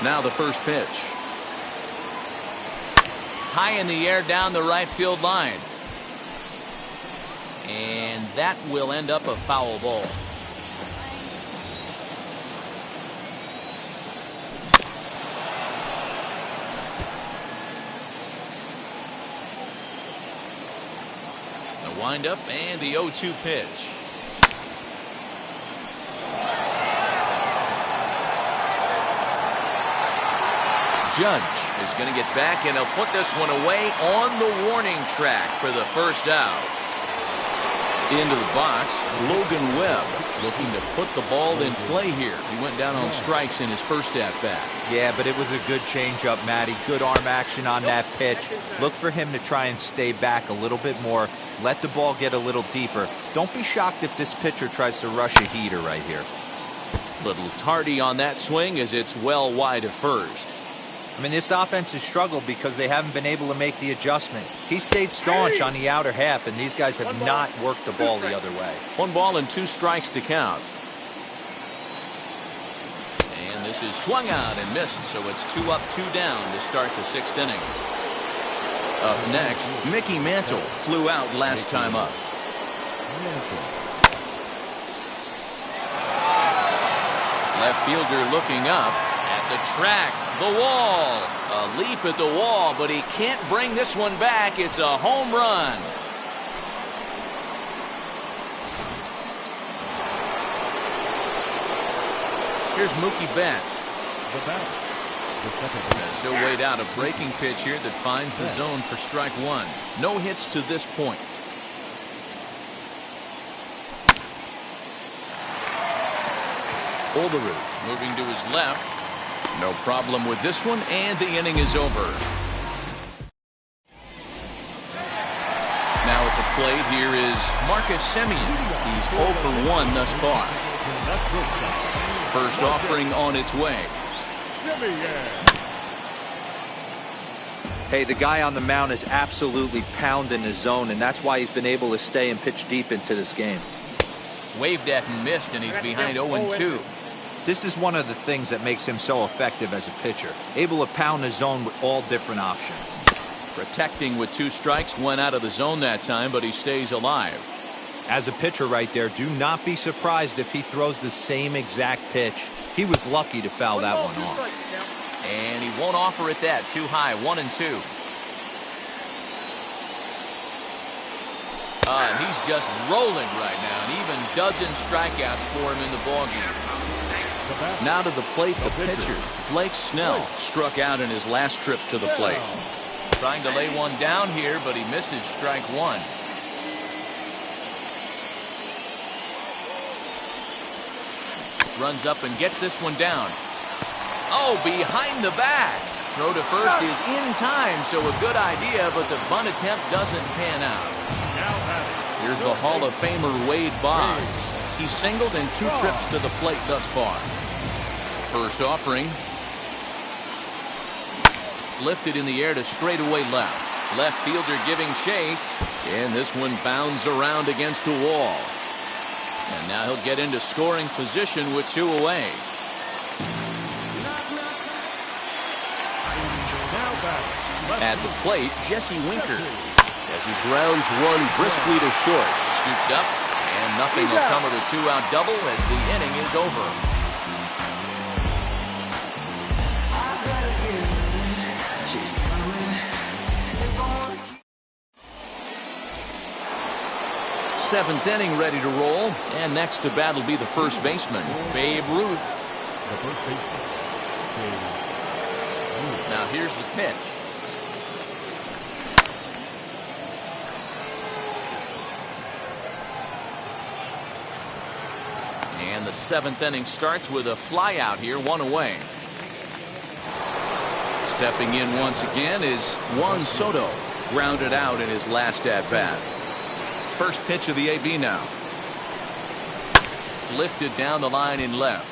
Now the first pitch. High in the air down the right field line. And that will end up a foul ball. Wind up and the 0-2 pitch. Judge is going to get back, and he'll put this one away on the warning track for the first out. Into the box, Logan Webb looking to put the ball in play here. He went down on strikes in his first at-bat. Yeah, but it was a good changeup, Matty. Good arm action on that pitch. Look for him to try and stay back a little bit more. Let the ball get a little deeper. Don't be shocked if this pitcher tries to rush a heater right here. Little tardy on that swing as it's well wide of first. I mean, this offense has struggled because they haven't been able to make the adjustment. He stayed staunch on the outer half, and these guys have not worked the ball the other way. 1 ball and 2 strikes to count. And this is swung out and missed, so it's 2 up, 2 down to start the 6th inning. Up next, Mickey Mantle flew out last time up. Left fielder looking up at the track. The wall. A leap at the wall, but he can't bring this one back. It's a home run. Here's Mookie Betts. So weighed out a breaking pitch here that finds the zone for strike 1. No hits to this point. Olderud moving to his left. No problem with this one, and the inning is over. Now at the plate, here is Marcus Semien. He's 0 for 1 thus far. First offering on its way. Hey, the guy on the mound is absolutely pounding his zone, and that's why he's been able to stay and pitch deep into this game. Waved at and missed, and he's behind 0-2. This is one of the things that makes him so effective as a pitcher, able to pound the zone with all different options. Protecting with 2 strikes, 1 out of the zone that time, but he stays alive. As a pitcher right there, do not be surprised if he throws the same exact pitch. He was lucky to foul that one off. And he won't offer it that. Too high, 1-2. And he's just rolling right now, and even dozen strikeouts for him in the ballgame. Now to the plate, the pitcher, Blake Snell, struck out in his last trip to the plate. Trying to lay one down here, but he misses strike 1. Runs up and gets this one down. Oh, behind the back. Throw to first is in time, so a good idea, but the bunt attempt doesn't pan out. Here's the Hall of Famer Wade Boggs. He's singled in 2 trips to the plate thus far. First offering. lifted in the air to straightaway left. Left fielder giving chase, and this one bounds around against the wall. And now he'll get into scoring position with 2 away. At the plate, Jesse Winker, as he grounds one briskly to short. Scooped up, and nothing will come of the 2-out double as the inning is over. Seventh inning ready to roll, and next to bat will be the first baseman, Babe Ruth. The first baseman, Babe Ruth. Now here's the pitch. And the 7th inning starts with a fly out here, 1 away. Stepping in once again is Juan Soto, grounded out in his last at bat. First pitch of the AB now. Lifted down the line in left.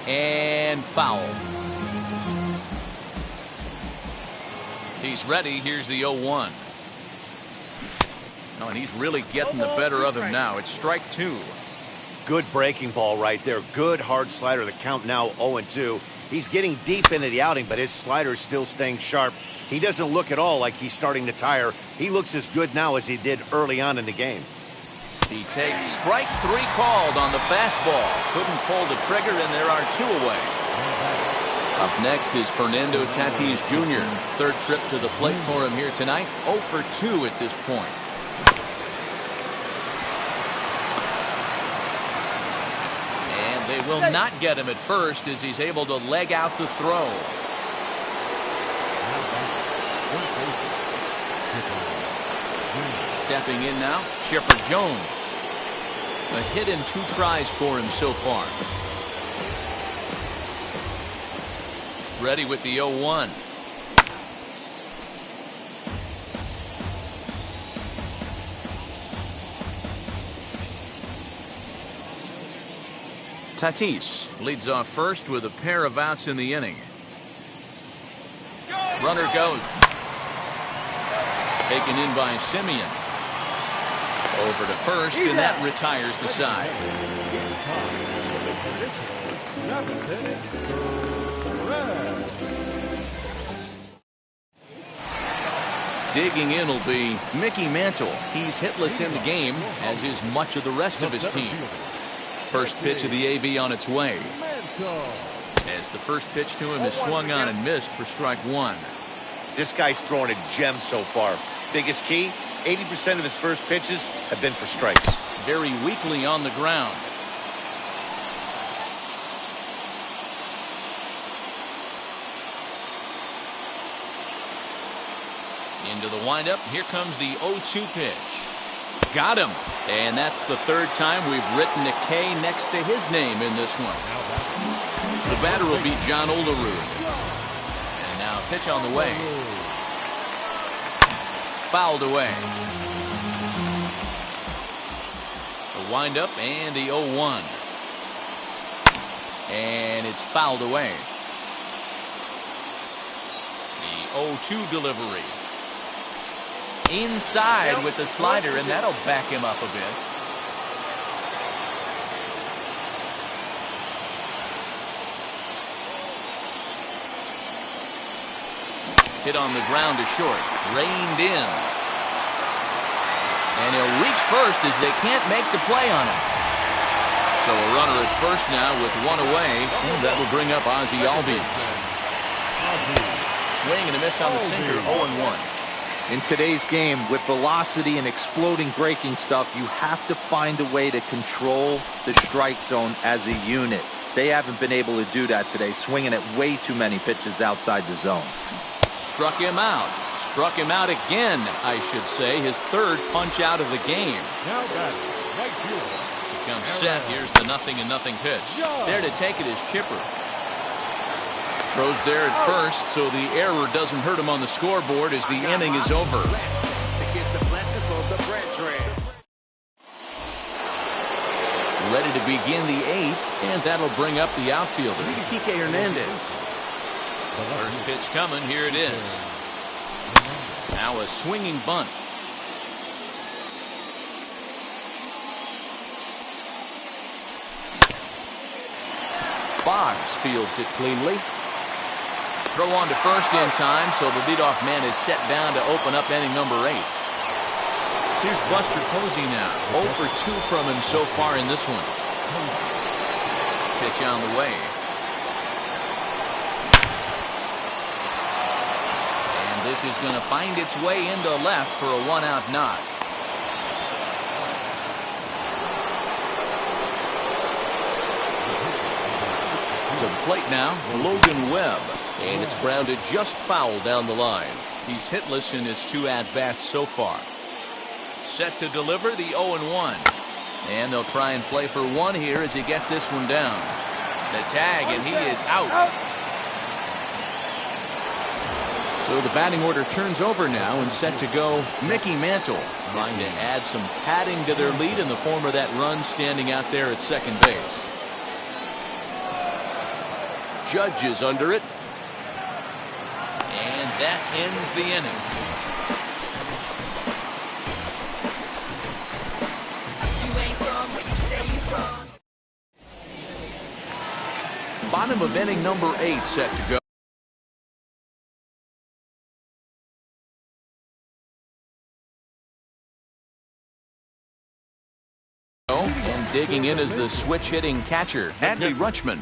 And foul. He's ready. Here's the 0-1. Oh, and he's really getting the better of him now. It's strike 2. Good breaking ball right there. Good hard slider. The count now 0-2. He's getting deep into the outing, but his slider is still staying sharp. He doesn't look at all like he's starting to tire. He looks as good now as he did early on in the game. He takes strike 3 called on the fastball. Couldn't pull the trigger, and there are 2 away. Up next is Fernando Tatis Jr. Third trip to the plate for him here tonight. 0 for 2 at this point. They will not get him at first as he's able to leg out the throw. Stepping in now, Chipper Jones. A hit in 2 tries for him so far. Ready with the 0-1. Tatis leads off first with a pair of outs in the inning. Runner goes. Taken in by Simeon. Over to first, and that retires the side. Digging in will be Mickey Mantle. He's hitless in the game, as is much of the rest of his team. First pitch of the AB on its way. As the first pitch to him is swung on and missed for strike 1. This guy's throwing a gem so far. Biggest key, 80% of his first pitches have been for strikes. Very weakly on the ground. Into the windup. Here comes the 0-2 pitch. Got him. And that's the 3rd time we've written a K next to his name in this one. The batter will be John Olerud. And now pitch on the way. Fouled away. The windup and the 0-1. And it's fouled away. The 0-2 delivery. Inside with the slider, and that'll back him up a bit. Hit on the ground to short. Reined in. And he'll reach first as they can't make the play on him. So a runner at first now with 1 away, and that will bring up Ozzie Albies. Swing and a miss on the sinker, 0-1. In today's game, with velocity and exploding breaking stuff, you have to find a way to control the strike zone as a unit. They haven't been able to do that today, swinging at way too many pitches outside the zone. Struck him out. Struck him out again, I should say. His 3rd punch out of the game. Now batting, right fielder. Becomes set. Here's the 0-0 pitch. There to take it is Chipper. Throws there at first, so the error doesn't hurt him on the scoreboard as the inning is over. Ready to begin the 8th, and that'll bring up the outfielder, Kike Hernandez. First pitch coming. Here it is. Now a swinging bunt. Boggs fields it cleanly. Throw on to first in time, so the leadoff man is set down to open up inning number 8. Here's Buster Posey now. 0 for 2 from him so far in this one. Pitch on the way. And this is going to find its way into left for a 1-out knock. To the plate now, Logan Webb. And it's grounded just foul down the line. He's hitless in his 2 at-bats so far. Set to deliver the 0-1. And they'll try and play for 1 here as he gets this one down. The tag, and he is out. So the batting order turns over now, and set to go Mickey Mantle, trying to add some padding to their lead in the form of that run standing out there at second base. Judge is under it. And that ends the inning. Bottom of inning number 8 set to go. And digging in is the switch-hitting catcher, Adley Rutschman.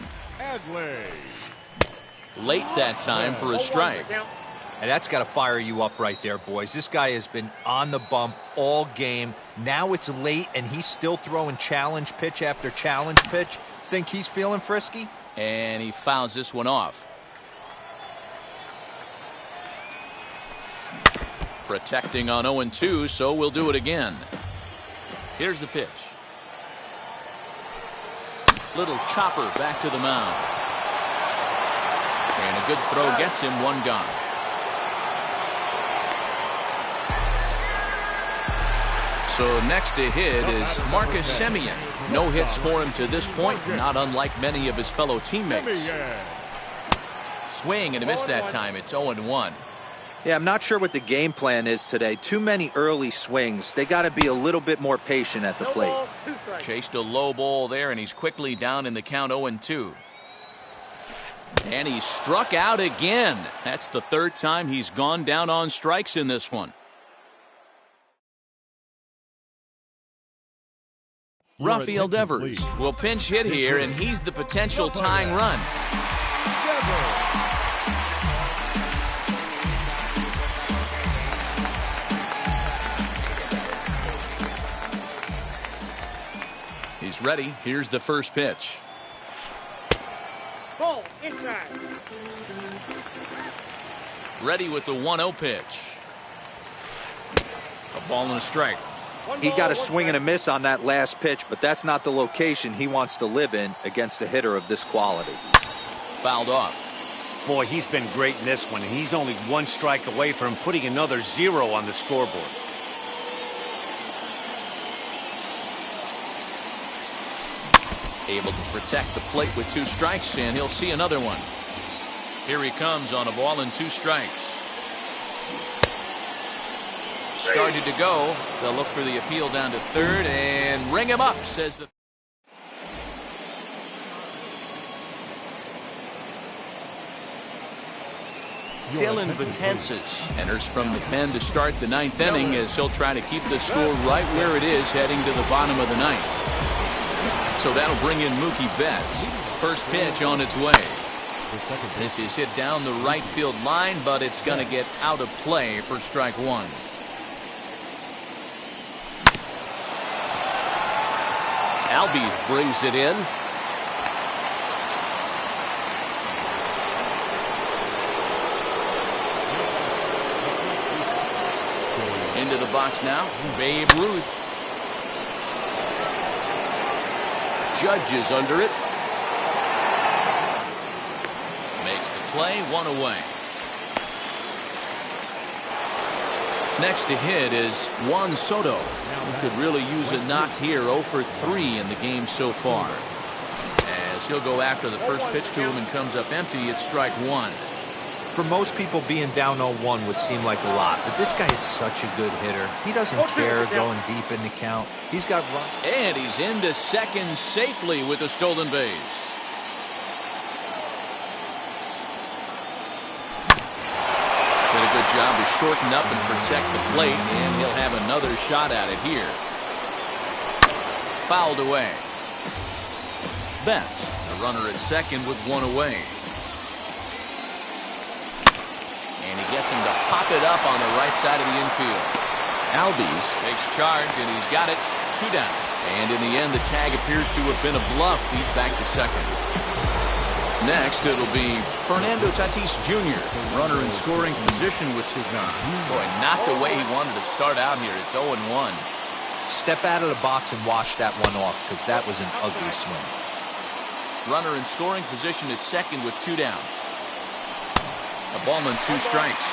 Late that time for a strike. And that's got to fire you up right there, boys. This guy has been on the bump all game. Now it's late, and he's still throwing challenge pitch after challenge pitch. Think he's feeling frisky? And he fouls this one off. Protecting on 0-2, so we'll do it again. Here's the pitch. Little chopper back to the mound. And a good throw gets him 1 gone. So next to hit is Marcus Semien. No hits for him to this point, not unlike many of his fellow teammates. Swing and a miss that time. It's 0-1. Yeah, I'm not sure what the game plan is today. Too many early swings. They got to be a little bit more patient at the plate. Chased a low ball there, and he's quickly down in the count 0-2. And he struck out again. That's the 3rd time he's gone down on strikes in this one. Rafael Devers will pinch hit here, and he's the potential tying run. He's ready. Here's the first pitch. Ball inside. Ready with the 1-0 pitch. A ball and a strike. He got a swing and a miss on that last pitch, but that's not the location he wants to live in against a hitter of this quality. Fouled off. Boy, he's been great in this one, and he's only 1 strike away from putting another 0 on the scoreboard. Able to protect the plate with 2 strikes, and he'll see another one. Here he comes on a ball and 2 strikes. Started to go. They'll look for the appeal down to 3rd and ring him up, says the... Dylan Betances enters from the pen to start the 9th inning as he'll try to keep the score right where it is heading to the bottom of the 9th. So that'll bring in Mookie Betts. First pitch on its way. This is hit down the right field line, but it's going to get out of play for strike 1. Albies brings it in. Into the box now, Babe Ruth. Judge is under it. Makes the play, 1 away. Next to hit is Juan Soto. He could really use a knock here. 0 for 3 in the game so far. As he'll go after the first pitch to him and comes up empty, it's strike one. For most people, being down 0-1 would seem like a lot, but this guy is such a good hitter. He doesn't care going deep in the count. He's got run. And he's into second safely with a stolen base. Did a good job to shorten up and protect the plate, and he'll have another shot at it here. Fouled away. Betts, the runner at second with one away. And he gets him to pop it up on the right side of the infield. Albies takes charge, and he's got it. 2 down. And in the end, the tag appears to have been a bluff. He's back to second. Next, it'll be Fernando Tatis Jr., runner in scoring position with 2 gone. Boy, not the way he wanted to start out here. It's 0-1. Step out of the box and wash that one off, because that was an ugly swing. Runner in scoring position at second with 2 down. A ball and 2 strikes.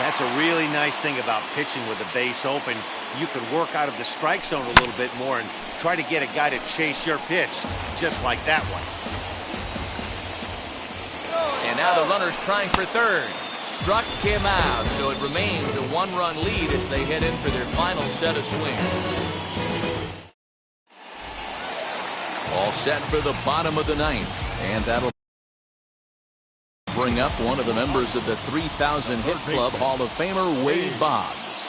That's a really nice thing about pitching with the base open. You can work out of the strike zone a little bit more and try to get a guy to chase your pitch, just like that one. And now the runner's trying for third. Struck him out, so it remains a 1-run lead as they head in for their final set of swings. All set for the bottom of the 9th, and that'll bring up one of the members of the 3,000 Hit Club, Hall of Famer Wade Boggs.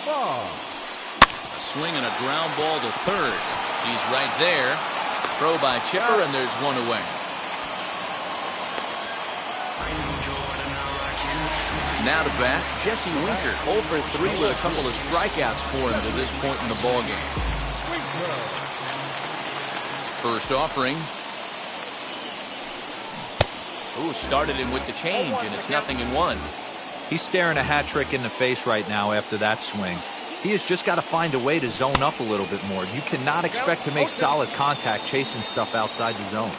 A swing and a ground ball to third. He's right there. Throw by Chipper, and there's one away. Now to bat, Jesse Winker, 0 for 3 with a couple of strikeouts for him to this point in the ballgame. First offering. Ooh, started him with the change, and it's 0-1. He's staring a hat trick in the face right now after that swing. He has just got to find a way to zone up a little bit more. You cannot expect to make solid contact chasing stuff outside the zone.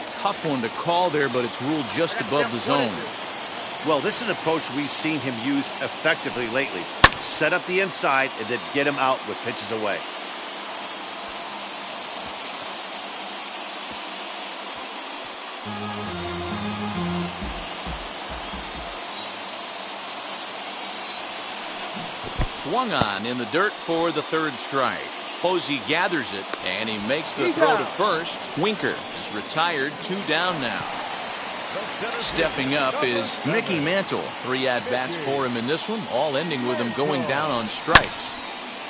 Tough one to call there, but it's ruled just above the zone. Well, this is an approach we've seen him use effectively lately. Set up the inside and then get him out with pitches away. Swung on in the dirt for the third strike. Posey gathers it, and he makes the throw to first. Winker is retired, 2 down now. Stepping up is Mickey Mantle. 3 at-bats for him in this one, all ending with him going down on strikes.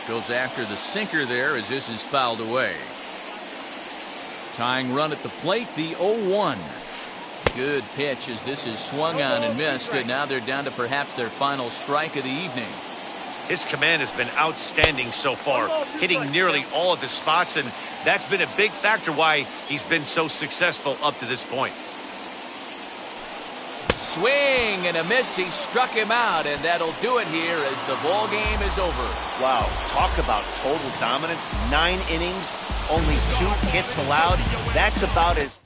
Goes after the sinker there as this is fouled away. Tying run at the plate, the 0-1. Good pitch as this is swung on and missed, and now they're down to perhaps their final strike of the evening. His command has been outstanding so far, hitting nearly all of his spots, and that's been a big factor why he's been so successful up to this point. Swing and a miss. He struck him out, and that'll do it here as the ball game is over. Wow, talk about total dominance. 9 innings, only 2 hits allowed. That's about as